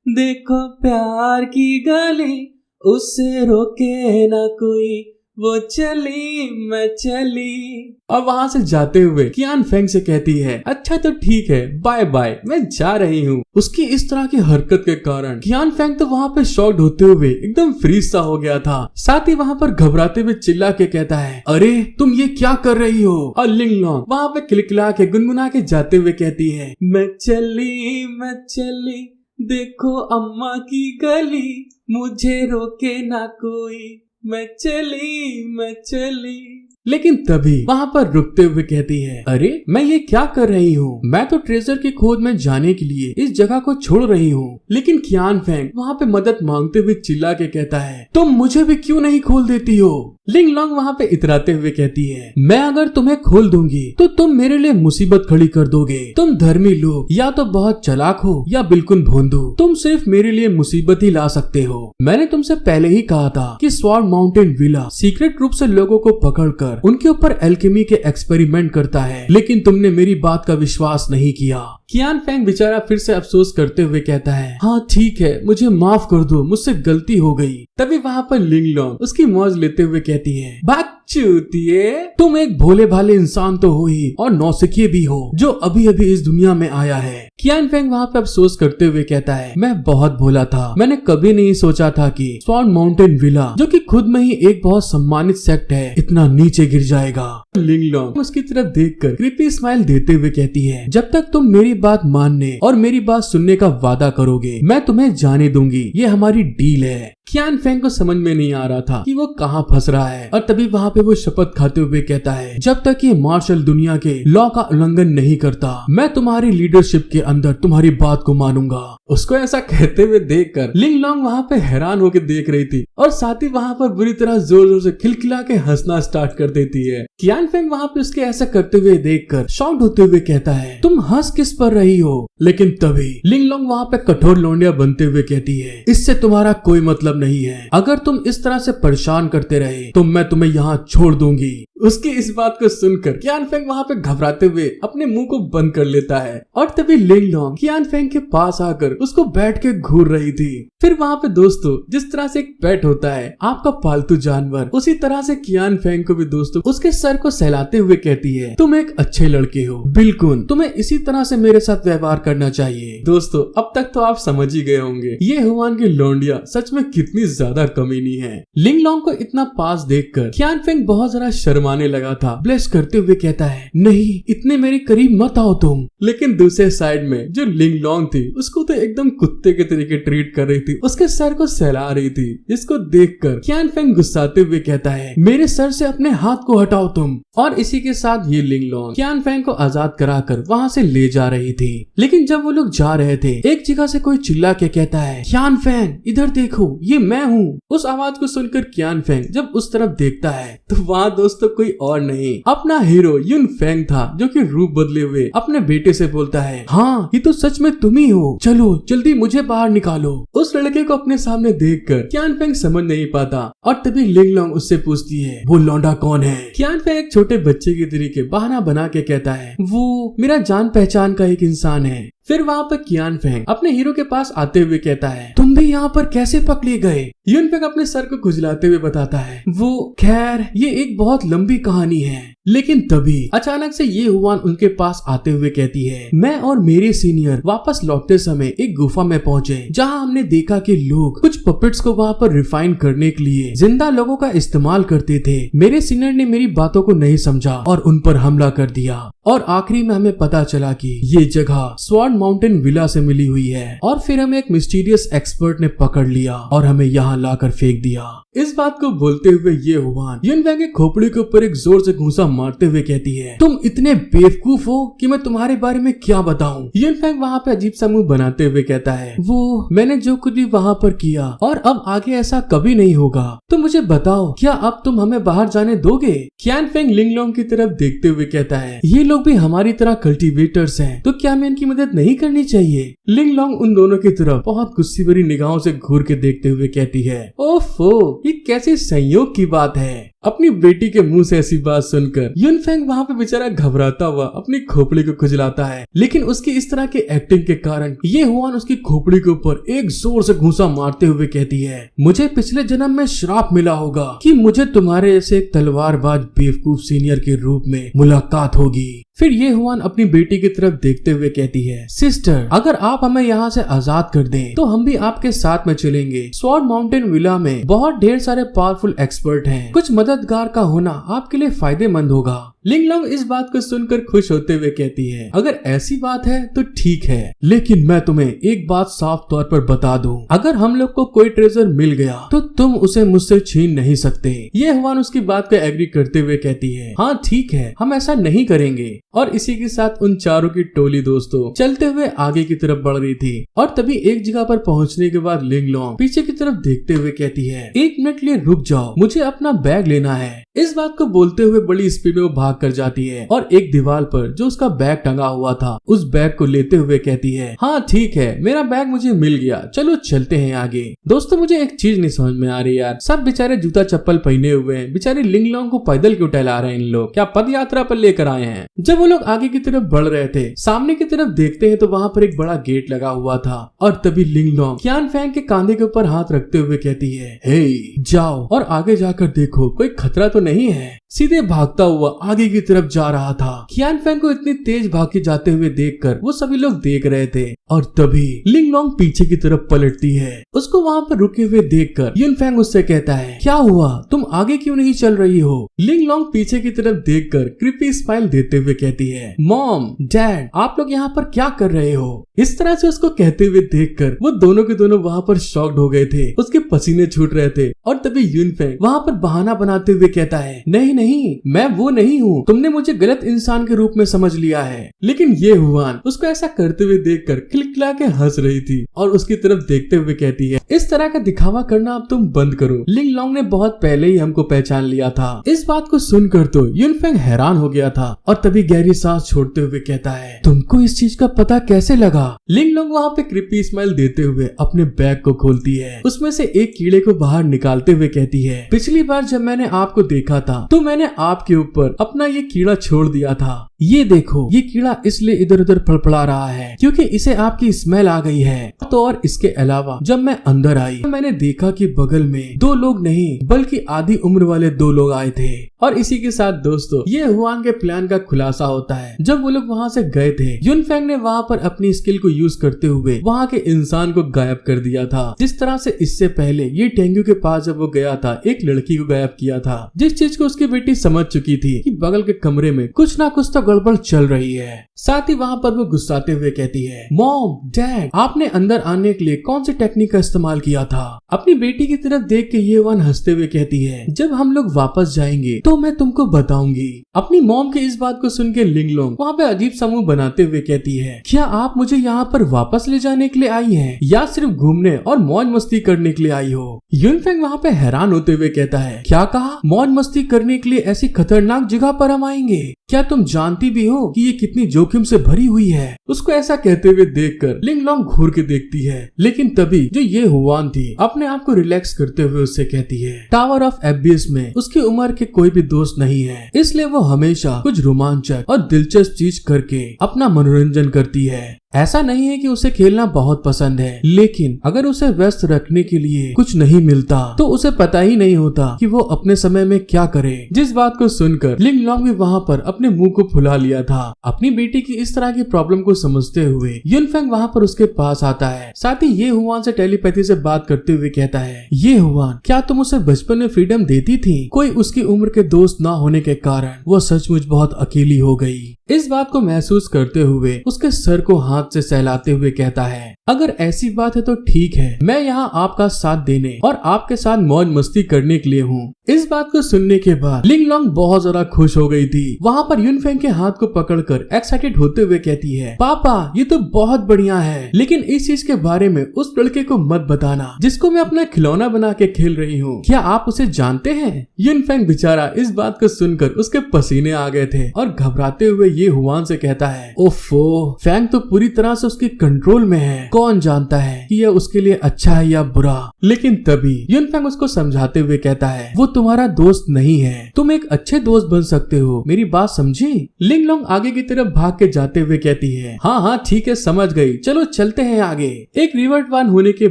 देखो प्यार की गली, उसे रोके ना कोई, वो चली मैं चली। और वहाँ से जाते हुए कियान फेंग से कहती है, अच्छा तो ठीक है, बाय बाय, मैं जा रही हूँ। उसकी इस तरह की हरकत के कारण कियान फेंग तो वहाँ पे शॉक्ड होते हुए एकदम फ्रीज सा हो गया था। साथ ही वहाँ पर घबराते हुए चिल्ला के कहता है, अरे तुम ये क्या कर रही हो? और लिंग लॉन्ग वहाँ पे खिलखिला के गुनगुना के जाते हुए कहती है, मैं चली देखो अम्मा की गली, मुझे रोके ना कोई, मैं चली। लेकिन तभी वहाँ पर रुकते हुए कहती है, अरे मैं ये क्या कर रही हूँ? मैं तो ट्रेजर की खोज में जाने के लिए इस जगह को छोड़ रही हूँ। लेकिन कियान फेंग वहाँ पे मदद मांगते हुए चिल्ला के कहता है, तुम मुझे भी क्यों नहीं खोल देती हो? लिंग लॉन्ग वहाँ पे इतराते हुए कहती है, मैं अगर तुम्हें खोल दूंगी तो तुम मेरे लिए मुसीबत खड़ी कर दोगे। तुम धर्मी लोग या तो बहुत चालाक हो या बिल्कुल भोंदू, तुम सिर्फ मेरे लिए मुसीबत ही ला सकते हो। मैंने तुमसे पहले ही कहा था कि स्वॉर्ड माउंटेन विला सीक्रेट रूप से लोगों को पकड़कर उनके ऊपर एल्केमी के एक्सपेरिमेंट करता है, लेकिन तुमने मेरी बात का विश्वास नहीं किया। कियान फेंग बेचारा फिर से अफसोस करते हुए कहता है, हाँ ठीक है, मुझे माफ कर दो, मुझसे गलती हो गई। तभी वहाँ पर लिंग लॉन्ग उसकी मौज लेते हुए कहती है, बात चूतिए, तुम एक भोले भाले इंसान तो हो ही और नौसिखिए भी हो जो अभी अभी इस दुनिया में आया है। कियान फेंग वहाँ पे अफसोस करते हुए कहता है, मैं बहुत भोला था, मैंने कभी नहीं सोचा था कि स्वॉर्ड माउंटेन विला जो कि खुद में ही एक बहुत सम्मानित सेक्ट है इतना नीचे गिर जाएगा। लिंग लॉन्ग उसकी तरफ देखकर क्रीपी स्माइल देते हुए कहती है, जब तक तुम मेरी बात मानने और मेरी बात सुनने का वादा करोगे मैं तुम्हें जाने दूंगी, ये हमारी डील है। कियान फेंग को समझ में नहीं आ रहा था कि वो कहाँ फंस रहा है और तभी वहाँ पे वो शपथ खाते हुए कहता है, जब तक ये मार्शल दुनिया के लॉ का उल्लंघन नहीं करता मैं तुम्हारी लीडरशिप के अंदर तुम्हारी बात को मानूंगा। उसको ऐसा कहते हुए देखकर लिंग लॉन्ग वहाँ पे हैरान होकर देख रही थी और साथ ही वहाँ पर बुरी तरह जोर जोर से खिलखिला के हंसना स्टार्ट कर देती है। कियान फेंग वहाँ पे उसके ऐसा करते हुए देखकर शॉक्ड होते हुए कहता है, तुम हंस किस पर रही हो? लेकिन तभी लिंग लॉन्ग वहाँ पे कठोर लौंडिया बनते हुए कहती है, इससे तुम्हारा कोई मतलब नहीं है, अगर तुम इस तरह से परेशान करते रहे तो मैं तुम्हें यहाँ छोड़ दूंगी। उसकी इस बात को सुनकर कियान फेंग वहाँ पे घबराते हुए अपने मुंह को बंद कर लेता है और तभी लिंग लॉन्ग कियान फेंग के पास आकर उसको बैठ के घूर रही थी। फिर वहाँ पे दोस्तों जिस तरह से एक पेट होता है आपका पालतू जानवर, उसी तरह से कियान फेंग को भी दोस्तों उसके सर को सहलाते हुए कहती है, तुम एक अच्छे लड़के हो, बिल्कुल तुम्हें इसी तरह से मेरे साथ व्यवहार करना चाहिए। दोस्तों अब तक तो आप समझ ही गए होंगे ये हुआन की लौंडिया सच में कितनी ज्यादा कमीनी है। लिंग लॉन्ग को इतना पास देखकर कियान फेंग बहुत जरा शर्माने लगा था। ब्लेस करते हुए कहता है, नहीं इतने मेरे करीब मत आओ तुम। लेकिन दूसरे साइड में जो लिंग लॉन्ग थी उसको तो एकदम कुत्ते के तरीके ट्रीट कर रही थी, उसके सर को सहला रही थी, जिसको देखकर कियान फेंग गुस्साते हुए कहता है, मेरे सर से अपने हाथ को हटाओ तुम। और इसी के साथ ये लिंग लॉन्ग कियान फेंग को आजाद कराकर वहाँ से ले जा रही थी। लेकिन जब वो लोग जा रहे थे एक जगह से कोई चिल्ला के कहता है, कियान फेंग इधर देखो ये मैं हूँ। उस आवाज को सुनकर कियान फेंग जब उस तरफ देखता है तो वहाँ दोस्तों कोई और नहीं अपना हीरो युन फेंग था, जो कि रूप बदले हुए अपने बेटे से बोलता है, हाँ ये तो सच में तुम ही हो, चलो जल्दी मुझे बाहर निकालो। उस लड़के को अपने सामने देखकर कियान फेंग समझ नहीं पाता और तभी लिंग लॉन्ग उससे पूछती है, वो लौंडा कौन है? कियान फेंग एक छोटे बच्चे के तरीके बहाना बना के कहता है, वो मेरा जान पहचान का एक इंसान है। फिर वहाँ पर कियान फेंग अपने हीरो के पास आते हुए कहता है, तुम भी यहाँ पर कैसे पकड़े गए? युन फेंग अपने सर को खुजलाते हुए बताता है, वो खैर ये एक बहुत लंबी कहानी है। लेकिन तभी अचानक से ये हुआन उनके पास आते हुए कहती है, मैं और मेरे सीनियर वापस लौटते समय एक गुफा में पहुँचे जहाँ हमने देखा कि लोग कुछ पपेट्स को वहाँ पर रिफाइन करने के लिए जिंदा लोगों का इस्तेमाल करते थे। मेरे सीनियर ने मेरी बातों को नहीं समझा और उन पर हमला कर दिया और आखिरी में हमें पता चला कि ये जगह स्वॉर्ड माउंटेन विला से मिली हुई है। और फिर हमें एक मिस्टीरियस एक्सपर्ट ने पकड़ लिया और हमें यहाँ लाकर फेंक दिया। इस बात को बोलते हुए ये हुआन युन फेंग के खोपड़ी के ऊपर एक जोर से घूंसा मारते हुए कहती है, तुम इतने बेवकूफ हो कि मैं तुम्हारे बारे में क्या बताऊं? युन फेंग वहाँ पे अजीब सा मुंह बनाते हुए कहता है, वो मैंने जो कुछ भी वहाँ पर किया और अब आगे ऐसा कभी नहीं होगा। तो मुझे बताओ क्या अब तुम हमें बाहर जाने दोगे? कियान फेंग लिंग लॉन्ग की तरफ देखते हुए कहता है, ये लोग भी हमारी तरह कल्टीवेटर्स हैं, तो क्या हमें इनकी मदद नहीं करनी चाहिए? लिंग लॉन्ग उन दोनों की तरफ बहुत गुस्से भरी निगाहों से घूर के देखते हुए कहती है, ओफो ये कैसे संयोग की बात है। अपनी बेटी के मुंह से ऐसी बात सुनकर यूनफेंग वहाँ पे बेचारा घबराता हुआ अपनी खोपड़ी को खुजलाता है, लेकिन उसकी इस तरह की एक्टिंग के कारण ये हुआन उसकी खोपड़ी के ऊपर एक जोर से घूंसा मारते हुए कहती है, मुझे पिछले जन्म में श्राप मिला होगा कि मुझे तुम्हारे ऐसे एक तलवारबाज बेवकूफ सीनियर के रूप में मुलाकात होगी। फिर ये हुआन अपनी बेटी की तरफ देखते हुए कहती है, सिस्टर अगर आप हमें यहाँ से आजाद कर दें तो हम भी आपके साथ में चलेंगे। स्वॉर्ड माउंटेन विला में बहुत ढेर सारे पावरफुल एक्सपर्ट हैं, कुछ मददगार का होना आपके लिए फायदेमंद होगा। लिंगलोंग इस बात को सुनकर खुश होते हुए कहती है, अगर ऐसी बात है तो ठीक है, लेकिन मैं तुम्हें एक बात साफ तौर पर बता दूं, अगर हम लोग को कोई ट्रेजर मिल गया तो तुम उसे मुझसे छीन नहीं सकते। ये हुआन उसकी बात को एग्री करते हुए कहती है, हाँ ठीक है, हम ऐसा नहीं करेंगे। और इसी के साथ उन चारों की टोली दोस्तों चलते हुए आगे की तरफ बढ़ रही थी। और तभी एक जगह पर पहुंचने के बाद लिंगलोंग पीछे की तरफ देखते हुए कहती है, एक मिनट लिए रुक जाओ, मुझे अपना बैग लेना है। इस बात को बोलते हुए बड़ी स्पीड में वो भाग कर जाती है और एक दीवार पर जो उसका बैग टंगा हुआ था उस बैग को लेते हुए कहती है, हाँ ठीक है, मेरा बैग मुझे मिल गया, चलो चलते हैं आगे। दोस्तों मुझे एक चीज नहीं समझ में आ रही यार, सब बेचारे जूता चप्पल पहने हुए हैं, बेचारे लिंगलोंग को पैदल क्यों टहला रहे हैं इन लोग, क्या पद यात्रा पर लेकर आए हैं। जब वो लोग आगे की तरफ बढ़ रहे थे, सामने की तरफ देखते हैं तो वहाँ पर एक बड़ा गेट लगा हुआ था और तभी लिंगलोंग qianfeng के कांधे के ऊपर हाथ रखते हुए कहती है, हे जाओ और आगे जाकर देखो कोई खतरा तो नहीं है। सीधे भागता हुआ आगे की तरफ जा रहा था। qianfeng को इतनी तेज भाग के जाते हुए देखकर वो सभी लोग देख रहे थे और तभी लिंगलोंग पीछे की तरफ पलटती है। उसको वहाँ पर रुके हुए देखकर यूनफेंग उससे कहता है, क्या हुआ, तुम आगे क्यों नहीं चल रही हो। लिंगलोंग पीछे की तरफ देखकर क्रीपी स्माइल देते हुए कहती है, मॉम डैड आप लोग यहाँ पर क्या कर रहे हो। इस तरह से उसको कहते हुए देखकर वो दोनों के दोनों वहाँ पर शॉक्ड हो गए थे, उसके पसीने छूट रहे थे। और तभी यूनफेंग वहाँ पर बहाना बनाते हुए कहता है, नहीं नहीं मैं वो नहीं हूँ, तुमने मुझे गलत इंसान के रूप में समझ लिया है। लेकिन ये हुआन उसको ऐसा करते हुए देखकर खिलखिला के हंस रही थी और उसकी तरफ देखते हुए कहती है, इस तरह का दिखावा करना अब तुम बंद करो, लिंगलोंग ने बहुत पहले ही हमको पहचान लिया था। इस बात को सुनकर तो यूनफेंग हैरान हो गया था और तभी गहरी सांस छोड़ते हुए कहता है, तुमको इस चीज का पता कैसे लगा। लिंगलोंग वहाँ पे क्रीपी स्माइल देते हुए अपने बैग को खोलती है, उसमें से एक कीड़े को बाहर निकालते हुए कहती है, पिछली बार जब मैंने आपको देखा था तो मैंने आपके ऊपर अपना ये कीड़ा छोड़ दिया था, ये देखो ये कीड़ा इसलिए इधर उधर फड़फड़ा रहा है क्योंकि इसे आपकी स्मेल आ गई है। तो और इसके अलावा जब मैं अंदर आई तो मैंने देखा कि बगल में दो लोग नहीं बल्कि आधी उम्र वाले दो लोग आए थे। और इसी के साथ दोस्तों ये हुआन के प्लान का खुलासा होता है। जब वो लोग वहाँ से गए थे, यूनफेंग ने वहाँ पर अपनी स्किल को यूज करते हुए वहाँ के इंसान को गायब कर दिया था। जिस तरह से इससे पहले ये टेंगू के पास जब वो गया था एक लड़की को गायब किया था, जिस चीज को उसकी बेटी समझ चुकी थी कि बगल के कमरे में कुछ ना कुछ तो गड़बड़ चल रही है। साथ ही वहाँ पर वो गुस्साते हुए कहती है, मॉम डैड आपने अंदर आने के लिए कौन सी टेक्निक का इस्तेमाल किया था। अपनी बेटी की तरफ देख के ये वन हंसते हुए कहती है, जब हम लोग वापस जाएंगे तो मैं तुमको बताऊंगी। अपनी मॉम के इस बात को सुन के लिंगलोंग वहाँ पे अजीब सा मुंह बनाते हुए कहती है, क्या आप मुझे यहाँ पर वापस ले जाने के लिए आई हैं या सिर्फ घूमने और मौज मस्ती करने के लिए आई हो। यूनफेंग वहाँ पे हैरान होते हुए कहता है, क्या कहा, मौज मस्ती करने के लिए ऐसी खतरनाक जगह पर हम आएंगे, क्या तुम जानती भी हो कि ये कितनी जोखिम से भरी हुई है। उसको ऐसा कहते हुए देखकर लिंगलोंग घूर के देखती है, लेकिन तभी जो ये हुआन थी अपने आप को रिलैक्स करते हुए उससे कहती है, टावर ऑफ एबिस में उसकी उम्र के कोई भी दोस्त नहीं है, इसलिए वो हमेशा कुछ रोमांचक और दिलचस्प चीज करके अपना मनोरंजन करती है। ऐसा नहीं है कि उसे खेलना बहुत पसंद है, लेकिन अगर उसे व्यस्त रखने के लिए कुछ नहीं मिलता तो उसे पता ही नहीं होता कि वो अपने समय में क्या करे। जिस बात को सुनकर लिंगलोंग भी वहाँ पर अपने मुंह को फुला लिया था। अपनी बेटी की इस तरह की प्रॉब्लम को समझते हुए यूनफेंग वहाँ पर उसके पास आता है। साथ ही ये हुआन से टेलीपैथी से बात करते हुए कहता है, ये हुआन क्या तुम उसे बचपन में फ्रीडम देती थी। कोई उसकी उम्र के दोस्त ना होने के कारण वो सचमुच बहुत अकेली हो गई। इस बात को महसूस करते हुए उसके सर को हाथ से सहलाते हुए कहता है, अगर ऐसी बात है तो ठीक है, मैं यहाँ आपका साथ देने और आपके साथ मौज मस्ती करने के लिए हूँ। इस बात को सुनने के बाद लिंगलोंग बहुत ज्यादा खुश हो गई थी। वहाँ पर यूनफेंग के हाथ को पकड़कर एक्साइटेड होते हुए कहती है, पापा ये तो बहुत बढ़िया है, लेकिन इस चीज के बारे में उस लड़के को मत बताना जिसको मैं अपना खिलौना बना के खेल रही हूँ। क्या आप उसे जानते हैं। यूनफेंग बेचारा इस बात को सुनकर उसके पसीने आ गए थे और घबराते हुए ये हुआन से कहता है, ओफो फैंग तो पूरी तरह से उसके कंट्रोल में है, कौन जानता है कि यह उसके लिए अच्छा है या बुरा। लेकिन तभी युनफेंग उसको समझाते हुए कहता है वो तुम्हारा दोस्त नहीं है, तुम एक अच्छे दोस्त बन सकते हो, मेरी बात समझी। लिंगलोंग आगे की तरफ भाग के जाते हुए कहती है हाँ हाँ ठीक है समझ गई, चलो चलते हैं आगे। एक रिवर्टवान होने के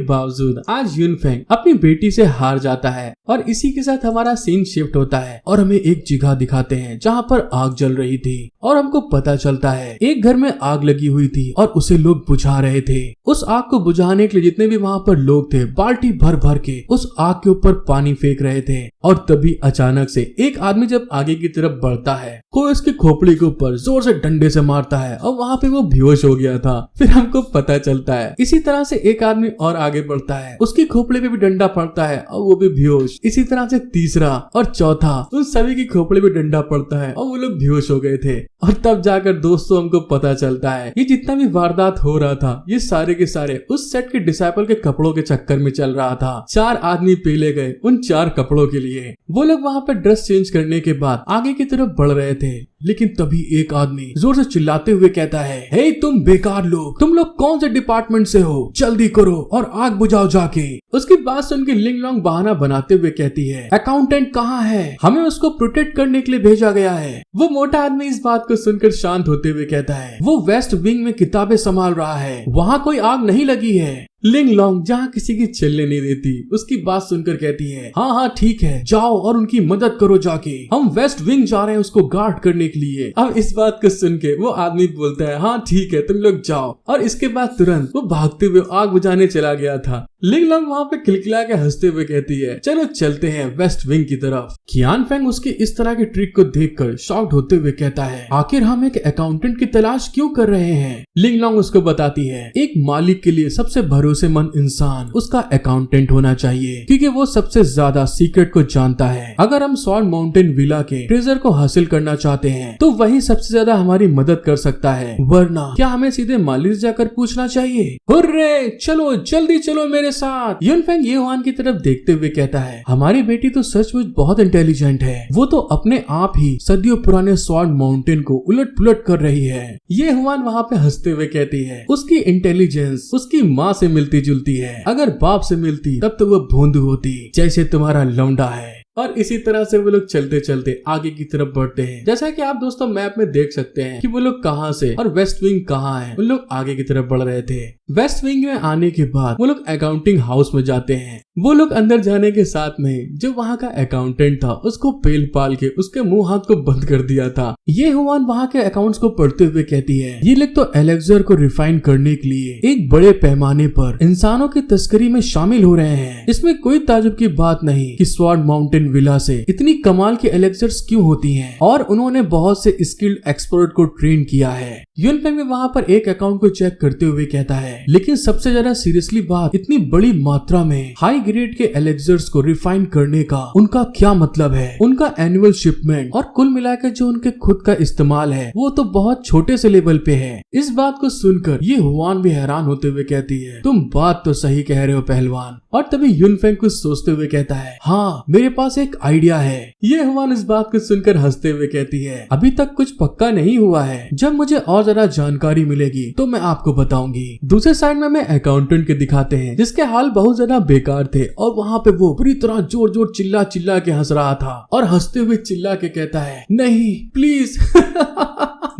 बावजूद आज युनफेंग अपनी बेटी से हार जाता है और इसी के साथ हमारा सीन शिफ्ट होता है और हमें एक जगह दिखाते हैं जहाँ पर आग जल रही थी और हमको पता चलता है एक घर में आग लगी हुई थी और उसे लोग बुझा रहे थे। उस आग को बुझाने के लिए जितने भी वहाँ पर लोग थे बाल्टी भर भर के उस आग के ऊपर पानी फेंक रहे थे और तभी अचानक से एक आदमी जब आगे की तरफ बढ़ता है कोई उसकी खोपड़ी के ऊपर जोर से डंडे से मारता है और वहाँ पे वो बेहोश हो गया था। फिर हमको पता चलता है इसी तरह से एक आदमी और आगे बढ़ता है, उसकी खोपड़ी पे भी डंडा पड़ता है और वो भी बेहोश। इसी तरह से तीसरा और चौथा, उन सभी की खोपड़ी पे डंडा पड़ता है और वो लोग बेहोश हो गए थे। और तब जाकर दोस्तों हमको पता चलता है ये जितना भी वारदात हो रहा था ये सारे के सारे उस सेट के डिसाइपल के कपड़ों के चक्कर में चल रहा था। 4 आदमी पेले गए उन 4 कपड़ों के लिए। वो लोग वहाँ पे ड्रेस चेंज करने के बाद आगे की तरफ बढ़ रहे थे, लेकिन तभी एक आदमी जोर से चिल्लाते हुए कहता है हे तुम बेकार लोग, तुम लोग कौन से डिपार्टमेंट से हो, जल्दी करो और आग बुझाओ जाके। उसकी बात सुन के लिंगलोंग बहाना बनाते हुए कहती है अकाउंटेंट कहाँ है, हमें उसको प्रोटेक्ट करने के लिए भेजा गया है। वो मोटा आदमी इस बात को सुनकर शांत होते हुए कहता है वो वेस्ट विंग में किताबें संभाल रहा है, वहाँ कोई आग नहीं लगी है। लिंगलोंग जहाँ किसी की चलने नहीं देती उसकी बात सुनकर कहती है हाँ हाँ ठीक है, जाओ और उनकी मदद करो जाके, हम वेस्ट विंग जा रहे हैं उसको गार्ड करने के लिए। अब इस बात को सुन के वो आदमी बोलता है हाँ ठीक है तुम लोग जाओ, और इसके बाद तुरंत वो भागते हुए आग बुझाने चला गया था। लिंगलोंग वहाँ पे खिलखिला के हंसते हुए कहती है चलो चलते हैं वेस्ट विंग की तरफ। qianfeng उसकी इस तरह की ट्रिक को देखकर शॉक्ड होते हुए कहता है आखिर हम एक अकाउंटेंट की तलाश क्यों कर रहे हैं। लिंगलोंग उसको बताती है एक मालिक के लिए सबसे भरोसेमंद इंसान उसका अकाउंटेंट होना चाहिए, क्योंकि वो सबसे ज्यादा सीक्रेट को जानता है। अगर हम स्वॉर्ड माउंटेन विला के ट्रेजर को हासिल करना चाहते हैं तो वही सबसे ज्यादा हमारी मदद कर सकता है, वरना क्या हमें सीधे मालिक से जाकर पूछना चाहिए। हुर्रे, चलो जल्दी चलो मेरे साथ। युनफेंग येहुआन की तरफ देखते हुए कहता है हमारी बेटी तो सचमुच बहुत इंटेलिजेंट है, वो तो अपने आप ही सदियों पुराने स्वॉर्ड माउंटेन को उलट पुलट कर रही है। येहुआन वहाँ पे हंसते हुए कहती है उसकी इंटेलिजेंस उसकी माँ से मिलती जुलती है, अगर बाप से मिलती तब तो वो भोंदू होती जैसे तुम्हारा लौंडा है। और इसी तरह से वो लोग चलते चलते आगे की तरफ बढ़ते हैं। जैसा कि आप दोस्तों मैप में देख सकते हैं कि वो लोग कहाँ से और वेस्ट विंग कहाँ है। वो लोग आगे की तरफ बढ़ रहे थे। वेस्ट विंग में आने के बाद वो लोग अकाउंटिंग हाउस में जाते हैं। वो लोग अंदर जाने के साथ में जो वहाँ का अकाउंटेंट था उसको पेल पाल के उसके मुंह हाथ को बंद कर दिया था। ये हुआन वहाँ के अकाउंट्स को पढ़ते हुए कहती है ये लोग तो एलेक्सर को रिफाइन करने के लिए एक बड़े पैमाने पर इंसानों की तस्करी में शामिल हो रहे हैं। इसमें कोई ताजुब की बात नहीं कि स्वॉर्ड माउंटेन विला से इतनी कमाल की एलेक्सर्स क्यों होती हैं, और उन्होंने बहुत से स्किल्ड एक्सपर्ट को ट्रेन किया है। युनफेंग भी वहाँ पर एक अकाउंट को चेक करते हुए कहता है लेकिन सबसे ज्यादा सीरियसली बात, इतनी बड़ी मात्रा में हाई ग्रेड के एलेक्सर्स को रिफाइन करने का उनका क्या मतलब है। उनका एनुअल शिपमेंट और कुल मिलाकर जो उनके खुद का इस्तेमाल है वो तो बहुत छोटे से लेवल पे है। इस बात को सुनकर ये हुआन भी हैरान होते हुए कहती है तुम बात तो सही कह रहे हो पहलवान। और तभी युनफेंग कुछ सोचते हुए कहता है हाँ मेरे पास एक आइडिया है। ये हुआन इस बात को सुनकर हंसते हुए कहती है अभी तक कुछ पक्का नहीं हुआ है, जब मुझे और ज्यादा जानकारी मिलेगी तो मैं आपको बताऊंगी। दूसरे साइड में हमें अकाउंटेंट के दिखाते हैं जिसके हाल बहुत ज्यादा बेकार थे और वहाँ पे वो पूरी तरह जोर जोर चिल्ला चिल्ला के हंस रहा था और हंसते हुए चिल्ला के कहता है नहीं प्लीज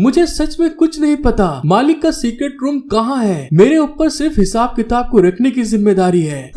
मुझे सच में कुछ नहीं पता, मालिक का सीक्रेट रूम कहाँ है, मेरे ऊपर सिर्फ हिसाब किताब को रखने की जिम्मेदारी है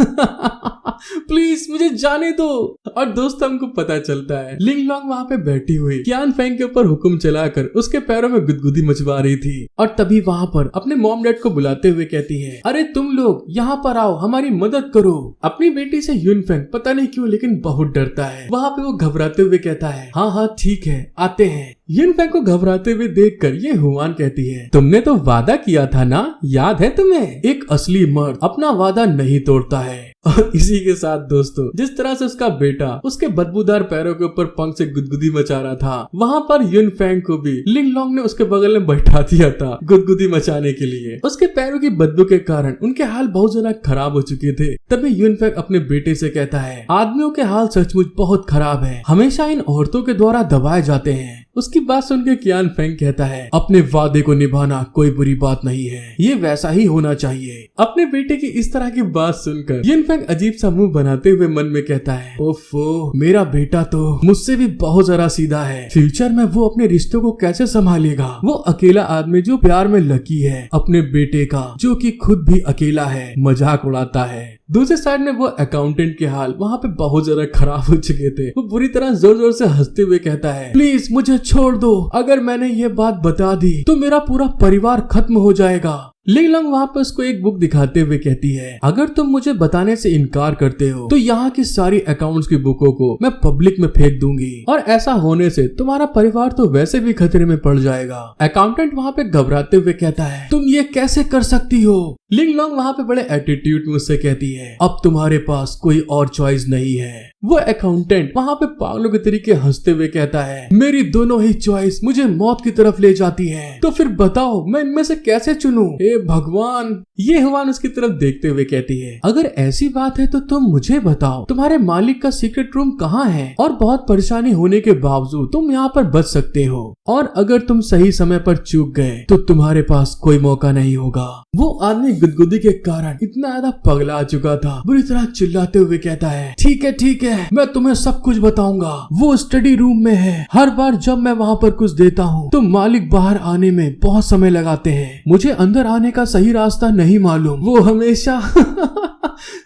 प्लीज मुझे जाने दो। और दोस्त हमको पता चलता है लिंगलोंग वहाँ पे बैठी हुई qianfeng के ऊपर हुक्म चलाकर उसके पैरों में गुदगुदी मचवा रही थी। और तभी वहाँ पर अपने मॉम डैड को बुलाते हुए कहती है अरे तुम लोग यहाँ पर आओ, हमारी मदद करो। अपनी बेटी से युनफेंग पता नहीं क्यों लेकिन बहुत डरता है। वहाँ पे वो घबराते हुए कहता है हाँ हाँ ठीक है आते हैं। युनफेंग को घबराते हुए देखकर ये हुआन कहती है तुमने तो वादा किया था ना, याद है तुम्हें, एक असली मर्द अपना वादा नहीं तोड़ता है। और इसी के साथ दोस्तों जिस तरह से उसका बेटा उसके बदबूदार पैरों के ऊपर पंख से गुदगुदी मचा रहा था, वहाँ पर युनफेंग को भी लिंगलोंग ने उसके बगल में बैठा दिया था गुदगुदी मचाने के लिए। उसके पैरों की बदबू के कारण उनके हाल बहुत ज्यादा खराब हो चुके थे। तभी युनफेंग अपने बेटे से कहता है आदमियों के हाल सचमुच बहुत खराब है, हमेशा इन औरतों के द्वारा दबाए जाते हैं। उसकी बात सुनकर कियान फेंग कहता है, अपने वादे को निभाना कोई बुरी बात नहीं है, ये वैसा ही होना चाहिए। अपने बेटे की इस तरह की बात सुनकर युन फेंग अजीब सा मुंह बनाते हुए मन में कहता है, ओफो, मेरा बेटा तो मुझसे भी बहुत जरा सीधा है। फ्यूचर में वो अपने रिश्तों को कैसे संभालेगा? वो अकेला आदमी जो प्यार में लकी है, अपने बेटे का जो कि खुद भी अकेला है, मजाक उड़ाता है। दूसरे साइड में वो अकाउंटेंट के हाल वहाँ पे बहुत ज्यादा खराब हो चुके थे। वो बुरी तरह जोर जोर से हंसते हुए कहता है, प्लीज मुझे छोड़ दो, अगर मैंने ये बात बता दी तो मेरा पूरा परिवार खत्म हो जाएगा। लिंग लॉन्ग वहाँ पे उसको एक बुक दिखाते हुए कहती है, अगर तुम मुझे बताने से इनकार करते हो तो यहाँ की सारी अकाउंट्स की बुकों को मैं पब्लिक में फेंक दूंगी, और ऐसा होने से तुम्हारा परिवार तो वैसे भी खतरे में पड़ जाएगा। अकाउंटेंट वहाँ पे घबराते हुए कहता है, तुम ये कैसे कर सकती हो? लिंग लॉन्ग वहाँ पे बड़े एटीट्यूड में उससे कहती है, अब तुम्हारे पास कोई और चॉइस नहीं है। वो अकाउंटेंट वहाँ पे पागलों के तरीके हंसते हुए कहता है, मेरी दोनों ही चॉइस मुझे मौत की तरफ ले जाती है, तो फिर बताओ मैं इनमें से कैसे चुनूं? हे भगवान। ये हुआन उसकी तरफ देखते हुए कहती है, अगर ऐसी बात है तो तुम मुझे बताओ तुम्हारे मालिक का सीक्रेट रूम कहाँ है, और बहुत परेशानी होने के बावजूद तुम यहाँ पर बच सकते हो, और अगर तुम सही समय पर चूक गए तो तुम्हारे पास कोई मौका नहीं होगा। वो आदमी गुदगुदी के कारण इतना ज्यादा पगला चुका था, बुरी तरह चिल्लाते हुए कहता है, ठीक है, मैं तुम्हें सब कुछ बताऊंगा। वो स्टडी रूम में है, हर बार जब मैं वहाँ पर कुछ देता हूँ तो मालिक बाहर आने में बहुत समय लगाते हैं, मुझे अंदर आने का सही रास्ता नहीं मालूम, वो हमेशा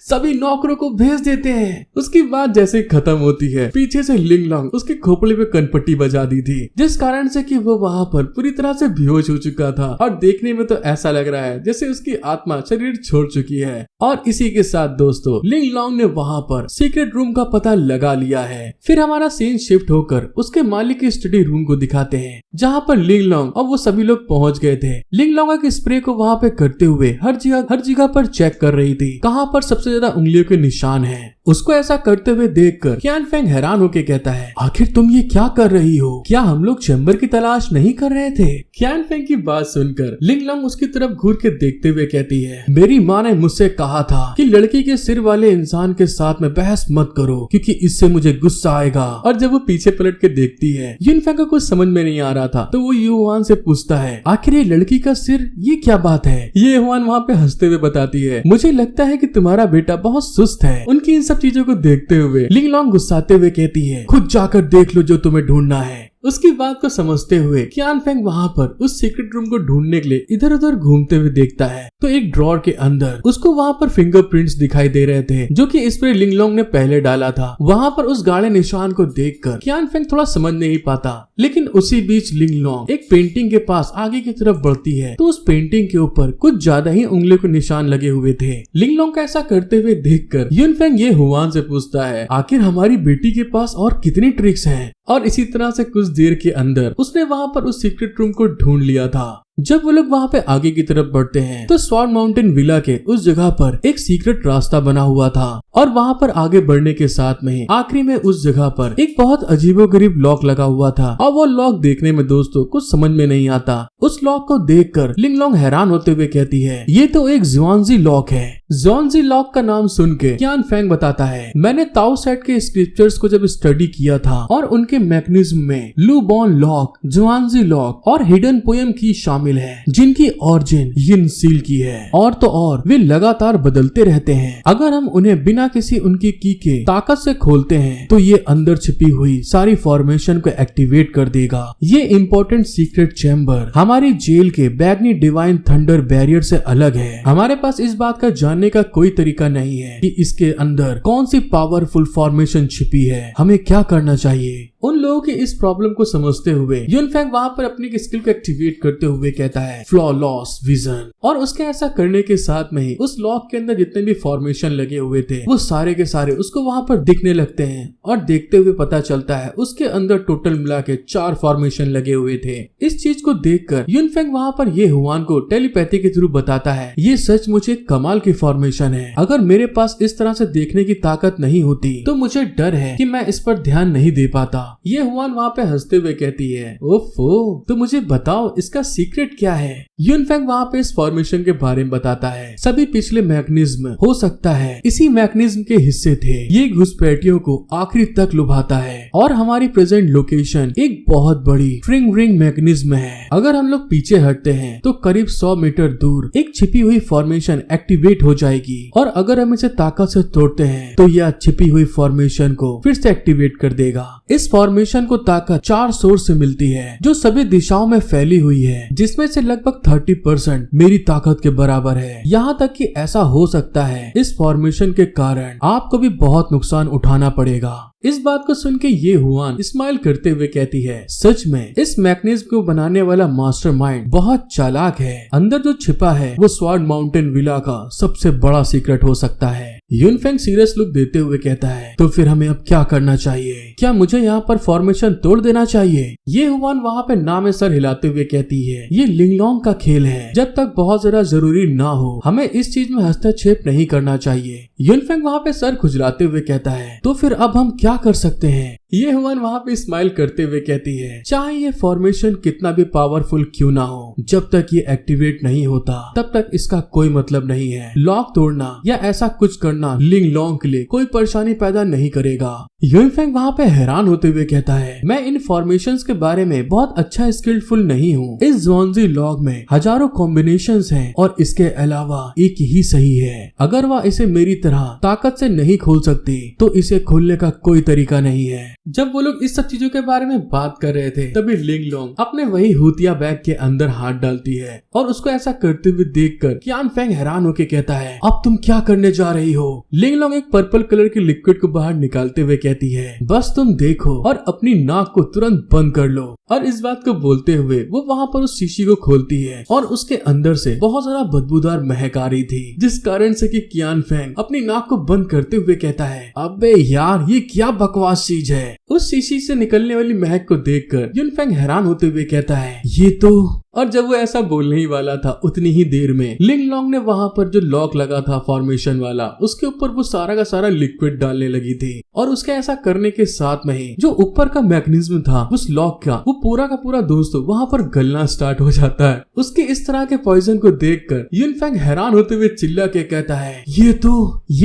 सभी नौकरों को भेज देते हैं। उसकी बात जैसे खत्म होती है, पीछे से लिंग लॉन्ग उसके खोपड़े पे कनपट्टी बजा दी थी, जिस कारण से कि वो वहाँ पर पूरी तरह से बेहोश हो चुका था, और देखने में तो ऐसा लग रहा है जैसे उसकी आत्मा शरीर छोड़ चुकी है। और इसी के साथ दोस्तों लिंग लॉन्ग ने वहाँ पर सीक्रेट रूम का पता लगा लिया है। फिर हमारा सीन शिफ्ट होकर उसके मालिक के स्टडी रूम को दिखाते हैं, जहाँ पर लिंग लॉन्ग और वो सभी लोग पहुँच गए थे। लिंग लॉन्ग के स्प्रे को वहाँ पे करते हुए हर जगह पर चेक कर रही थी, कहाँ पर सबसे ज्यादा उंगलियों के निशान हैं। उसको ऐसा करते हुए देखकर कियान फेंग हैरान होकर कहता है, आखिर तुम ये क्या कर रही हो? क्या हम लोग चैम्बर की तलाश नहीं कर रहे थे? कियान फेंग की बात सुनकर लिंग लॉन्ग उसकी तरफ घूर के देखते हुए कहती है, मेरी माँ ने मुझसे कहा था कि लड़की के सिर वाले इंसान के साथ में बहस मत करो, क्योंकि इससे मुझे गुस्सा आएगा। और जब वो पीछे पलट के देखती है, युन फेंग को कुछ समझ में नहीं आ रहा था, तो वो युवान से पूछता है, आखिर ये लड़की का सिर, ये क्या बात है? ये युवान वहाँ पे हंसते हुए बताती है, मुझे लगता है कि तुम्हारा बेटा बहुत सुस्त है। उनकी इन सब चीजों को देखते हुए लिंग लॉन्ग गुस्साते हुए कहती है, खुद जाकर देख लो जो तुम्हें ढूंढना है। उसकी बात को समझते हुए कियान फेंग वहाँ पर उस सीक्रेट रूम को ढूंढने के लिए इधर उधर घूमते हुए देखता है, तो एक ड्रॉर के अंदर उसको वहाँ पर फिंगरप्रिंट्स दिखाई दे रहे थे, जो कि स्प्रे लिंग लॉन्ग ने पहले डाला था। वहाँ पर उस गाढ़े निशान को देखकर कियान फेंग थोड़ा समझ नहीं पाता, लेकिन उसी बीच लिंग लॉन्ग एक पेंटिंग के पास आगे की तरफ बढ़ती है, तो उस पेंटिंग के ऊपर कुछ ज्यादा ही उंगलियों के निशान लगे हुए थे। लिंग लॉन्ग का ऐसा करते हुए देखकर युन फेंग ये हुआन से पूछता है, आखिर हमारी बेटी के पास और कितनी ट्रिक्स हैं? और इसी तरह से कुछ देर के अंदर उसने वहाँ पर उस सीक्रेट रूम को ढूंढ लिया था। जब वो लोग वहाँ पे आगे की तरफ बढ़ते हैं, तो स्वार्ड माउंटेन विला के उस जगह पर एक सीक्रेट रास्ता बना हुआ था, और वहाँ पर आगे बढ़ने के साथ में आखिरी में उस जगह पर एक बहुत अजीबोगरीब लॉक लगा हुआ था। और वो लॉक देखने में दोस्तों कुछ समझ में नहीं आता। उस लॉक को देखकर लिंग लॉन्ग हैरान होते हुए कहती है, ये तो एक जुआनजी लॉक है। जुआनजी लॉक का नाम सुन के कियान फेंग बताता है, मैंने ताओ सेट के स्क्रिप्चर्स को जब स्टडी किया था, और उनके मैकेनिज्म में लू बॉन लॉक, जुआनजी लॉक और हिडन पोएम की शामिल है, जिनकी ऑरिजिन यिन सील की है। और तो और वे लगातार बदलते रहते हैं। अगर हम उन्हें बिना किसी उनकी की के ताकत से खोलते हैं, तो ये अंदर छिपी हुई सारी फॉर्मेशन को एक्टिवेट कर देगा। ये इम्पोर्टेंट सीक्रेट चैम्बर हमारी जेल के बैगनी डिवाइन थंडर बैरियर से अलग है। हमारे पास इस बात का जानने का कोई तरीका नहीं है कि इसके अंदर कौन सी पावरफुल फॉर्मेशन छिपी है। हमें क्या करना चाहिए? उन लोगों की इस प्रॉब्लम को समझते हुए युन फेंग वहाँ पर अपनी स्किल को एक्टिवेट करते हुए कहता है, फ्लॉलेस विजन। और उसके ऐसा करने के साथ में ही उस लॉक के अंदर जितने भी फॉर्मेशन लगे हुए थे, वो सारे के सारे उसको वहाँ पर दिखने लगते हैं। और देखते हुए पता चलता है उसके अंदर टोटल मिला के 4 फॉर्मेशन लगे हुए थे। इस चीज को देखकर युन फेंग वहाँ पर ये हुआन को टेलीपैथी के थ्रू बताता है, ये सच मुझे कमाल की फॉर्मेशन है। अगर मेरे पास इस तरह से देखने की ताकत नहीं होती, तो मुझे डर है कि मैं इस पर ध्यान नहीं दे पाता। ये हुआन वहाँ पे हंसते हुए कहती है, ओफो, तो मुझे बताओ इसका सीक्रेट क्या है। यूनफेंग वहाँ पे इस फॉर्मेशन के बारे में बताता है, सभी पिछले मैकेनिज्म हो सकता है इसी मैकेनिज्म के हिस्से थे। ये घुसपैठियों को आखिरी तक लुभाता है और हमारी प्रेजेंट लोकेशन एक बहुत बड़ी स्ट्रिंग रिंग मैकेनिज्म है। अगर हम लोग पीछे हटते हैं तो करीब 100 मीटर दूर एक छिपी हुई फॉर्मेशन एक्टिवेट हो जाएगी और अगर हम इसे ताकत से तोड़ते हैं तो यह छिपी हुई फॉर्मेशन को फिर से एक्टिवेट कर देगा। इस फॉर्मेशन को ताकत 4 सोर्स से मिलती है जो सभी दिशाओं में फैली हुई है, जिसमें से लगभग 30% मेरी ताकत के बराबर है। यहाँ तक कि ऐसा हो सकता है इस फॉर्मेशन के कारण आपको भी बहुत नुकसान उठाना पड़ेगा। इस बात को सुन के ये हुआन स्माइल करते हुए कहती है, सच में इस मैकेनिज्म को बनाने वाला मास्टरमाइंड बहुत चालाक है। अंदर जो छिपा है वो स्वॉर्ड माउंटेन विला का सबसे बड़ा सीक्रेट हो सकता है। यूनफेंग सीरियस लुक देते हुए कहता है, तो फिर हमें अब क्या करना चाहिए? क्या मुझे यहाँ पर फॉर्मेशन तोड़ देना चाहिए? ये हुआन वहाँ पे ना में सर हिलाते हुए कहती है, ये लिंगलोंग का खेल है, जब तक बहुत ज्यादा जरूरी ना हो हमें इस चीज में हस्तक्षेप नहीं करना चाहिए। यूनफेंग वहाँ पे सर खुजलाते हुए कहता है, तो फिर अब हम क्या कर सकते हैं? ये हुआन वहाँ पे स्माइल करते हुए कहती है, चाहे ये फॉर्मेशन कितना भी पावरफुल क्यों ना हो, जब तक ये एक्टिवेट नहीं होता तब तक इसका कोई मतलब नहीं है। लॉक तोड़ना या ऐसा कुछ करना लिंगलोंग के लिए कोई परेशानी पैदा नहीं करेगा। यूनफेंग वहाँ पे हैरान होते हुए कहता है, मैं इन फॉर्मेशंस के बारे में बहुत अच्छा स्किलफुल नहीं हूँ। इस ज़ोंजी लॉग में हजारों कॉम्बिनेशंस हैं और इसके अलावा एक ही सही है। अगर वह इसे मेरी तरह ताकत से नहीं खोल सकती तो इसे खोलने का कोई तरीका नहीं है। जब वो लोग इस सब चीजों के बारे में बात कर रहे थे तभी लिंगलोंग अपने वही हुतिया बैग के अंदर हाथ डालती है और उसको ऐसा करते हुए देखकर कियान फेंग हैरान होकर कहता है, अब तुम क्या करने जा रही हो? लिंगलोंग एक पर्पल कलर की लिक्विड को बाहर निकालते हुए कहती है, बस तुम देखो और अपनी नाक को तुरंत बंद कर लो। और इस बात को बोलते हुए वो वहाँ पर उस शीशी को खोलती है और उसके अंदर से बहुत सारा बदबूदार महक आ रही थी, जिस कारण से कि कियान फेंग अपनी नाक को बंद करते हुए कहता है, अबे यार ये क्या बकवास चीज है। उस शीशी से निकलने वाली महक को देखकर यूनफेंग हैरान होते हुए कहता है, ये तो। और जब वो ऐसा बोलने ही वाला था उतनी ही देर में लिंगलोंग ने वहाँ पर जो लॉक लगा था फॉर्मेशन वाला उसके ऊपर वो सारा का सारा लिक्विड डालने लगी थी और उसके ऐसा करने के साथ में ही जो ऊपर का मैकेनिज्म था उस लॉक का वो पूरा का पूरा दोस्तों वहाँ पर गलना स्टार्ट हो जाता है। उसके इस तरह के पॉइजन को देखकर यूनफेंग हैरान होते हुए चिल्ला के कहता है, ये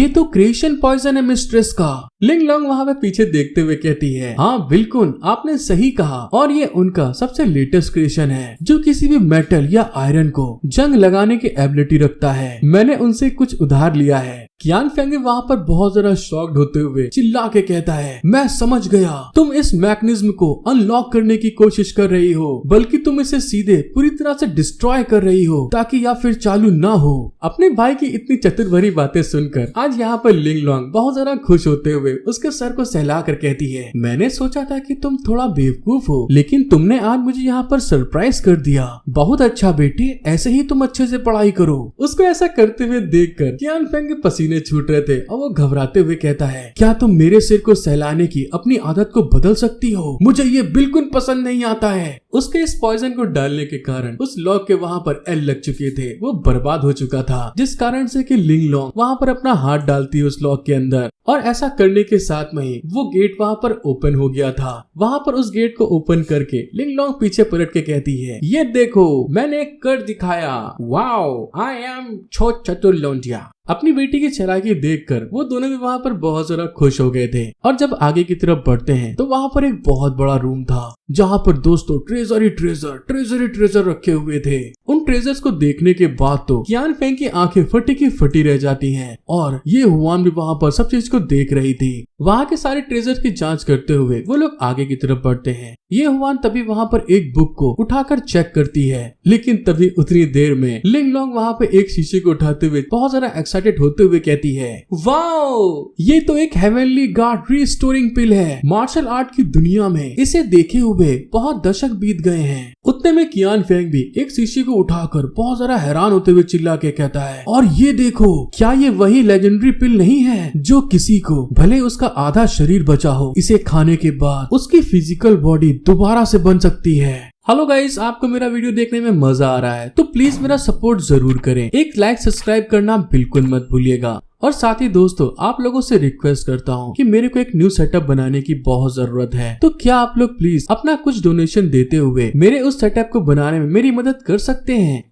तो क्रिएशन पॉइजन है मिस्ट्रेस का। लिंगलोंग वहाँ पे पीछे देखते हुए कहती है, हाँ बिल्कुल आपने सही कहा और ये उनका सबसे लेटेस्ट क्रिएशन है जो किसी भी मेटल या आयरन को जंग लगाने की एबिलिटी रखता है। मैंने उनसे कुछ उधार लिया है। कियान फेंग वहाँ पर बहुत ज्यादा शॉक्ड होते हुए चिल्ला के कहता है, मैं समझ गया, तुम इस मैकेनिज्म को अनलॉक करने की कोशिश कर रही हो, बल्कि तुम इसे सीधे पूरी तरह से डिस्ट्रॉय कर रही हो ताकि या फिर चालू ना हो। अपने भाई की इतनी चतुर भरी बातें सुनकर आज यहाँ पर लिंगलोंग बहुत ज्यादा खुश होते हुए उसके सर को सहला कर कहती है, मैंने सोचा था कि तुम थोड़ा बेवकूफ हो, लेकिन तुमने आज मुझे यहाँ पर सरप्राइज कर दिया। बहुत अच्छा बेटे, ऐसे ही तुम अच्छे से पढ़ाई करो। उसको ऐसा करते हुए देखकर कियान फेंग के पसीने छूट रहे थे और वो घबराते हुए कहता है, क्या तुम मेरे सिर को सहलाने की अपनी आदत को बदल सकती हो? मुझे ये बिल्कुल पसंद नहीं आता है। उसके इस पॉइजन को डालने के कारण उस लॉक के वहाँ पर एल लग चुके थे, वो बर्बाद हो चुका था, जिस कारण से कि लिंगलोंग वहाँ पर अपना हाथ डालती है उस लॉक के अंदर और ऐसा करने के साथ में ही वो गेट वहाँ पर ओपन हो गया था। वहाँ पर उस गेट को ओपन करके लिंगलोंग पीछे पलट के कहती है, ये देखो मैंने कर दिखाया, वाओ आई एम छोट चतुर लौंडिया। अपनी बेटी की चालाकी देखकर वो दोनों भी वहाँ पर बहुत ज्यादा खुश हो गए थे। और जब आगे की तरफ बढ़ते हैं तो वहाँ पर एक बहुत बड़ा रूम था जहाँ पर दोस्तों ट्रेजर ही ट्रेजर रखे हुए थे। उन ट्रेजर्स को देखने के बाद तो कियान फेंग की आंखें फटी की फटी रह जाती हैं और ये हुआन भी वहाँ पर सब चीज को देख रही थी। वहाँ के सारे ट्रेजर की जांच करते हुए वो लोग आगे की तरफ बढ़ते हैं। ये हुआन तभी वहाँ पर एक बुक को उठाकर चेक करती है, लेकिन तभी उतनी देर में लिंगलोंग वहाँ पे एक शीशे को उठाते हुए बहुत ज्यादा एक्साइटेड होते हुए कहती है, वाओ ये तो एक हेवनली गार्ड रिस्टोरिंग पिल है। मार्शल आर्ट की दुनिया में इसे देखे हुए बहुत दशक बीत गए हैं। उतने में कियान फेंग भी एक शीशे को उठाकर बहुत ज्यादा हैरान होते हुए चिल्ला के कहता है, और ये देखो, क्या ये वही लेजेंडरी पिल नहीं है जो किसी को भले उसका आधा शरीर बचा हो, इसे खाने के बाद उसकी फिजिकल बॉडी दोबारा से बन सकती है। हेलो गाइस, आपको मेरा वीडियो देखने में मजा आ रहा है तो प्लीज मेरा सपोर्ट जरूर करें। एक लाइक सब्सक्राइब करना बिल्कुल मत भूलिएगा और साथ ही दोस्तों आप लोगों से रिक्वेस्ट करता हूँ कि मेरे को एक न्यू सेटअप बनाने की बहुत जरूरत है, तो क्या आप लोग प्लीज अपना कुछ डोनेशन देते हुए मेरे उस सेटअप को बनाने में मेरी मदद कर सकते हैं।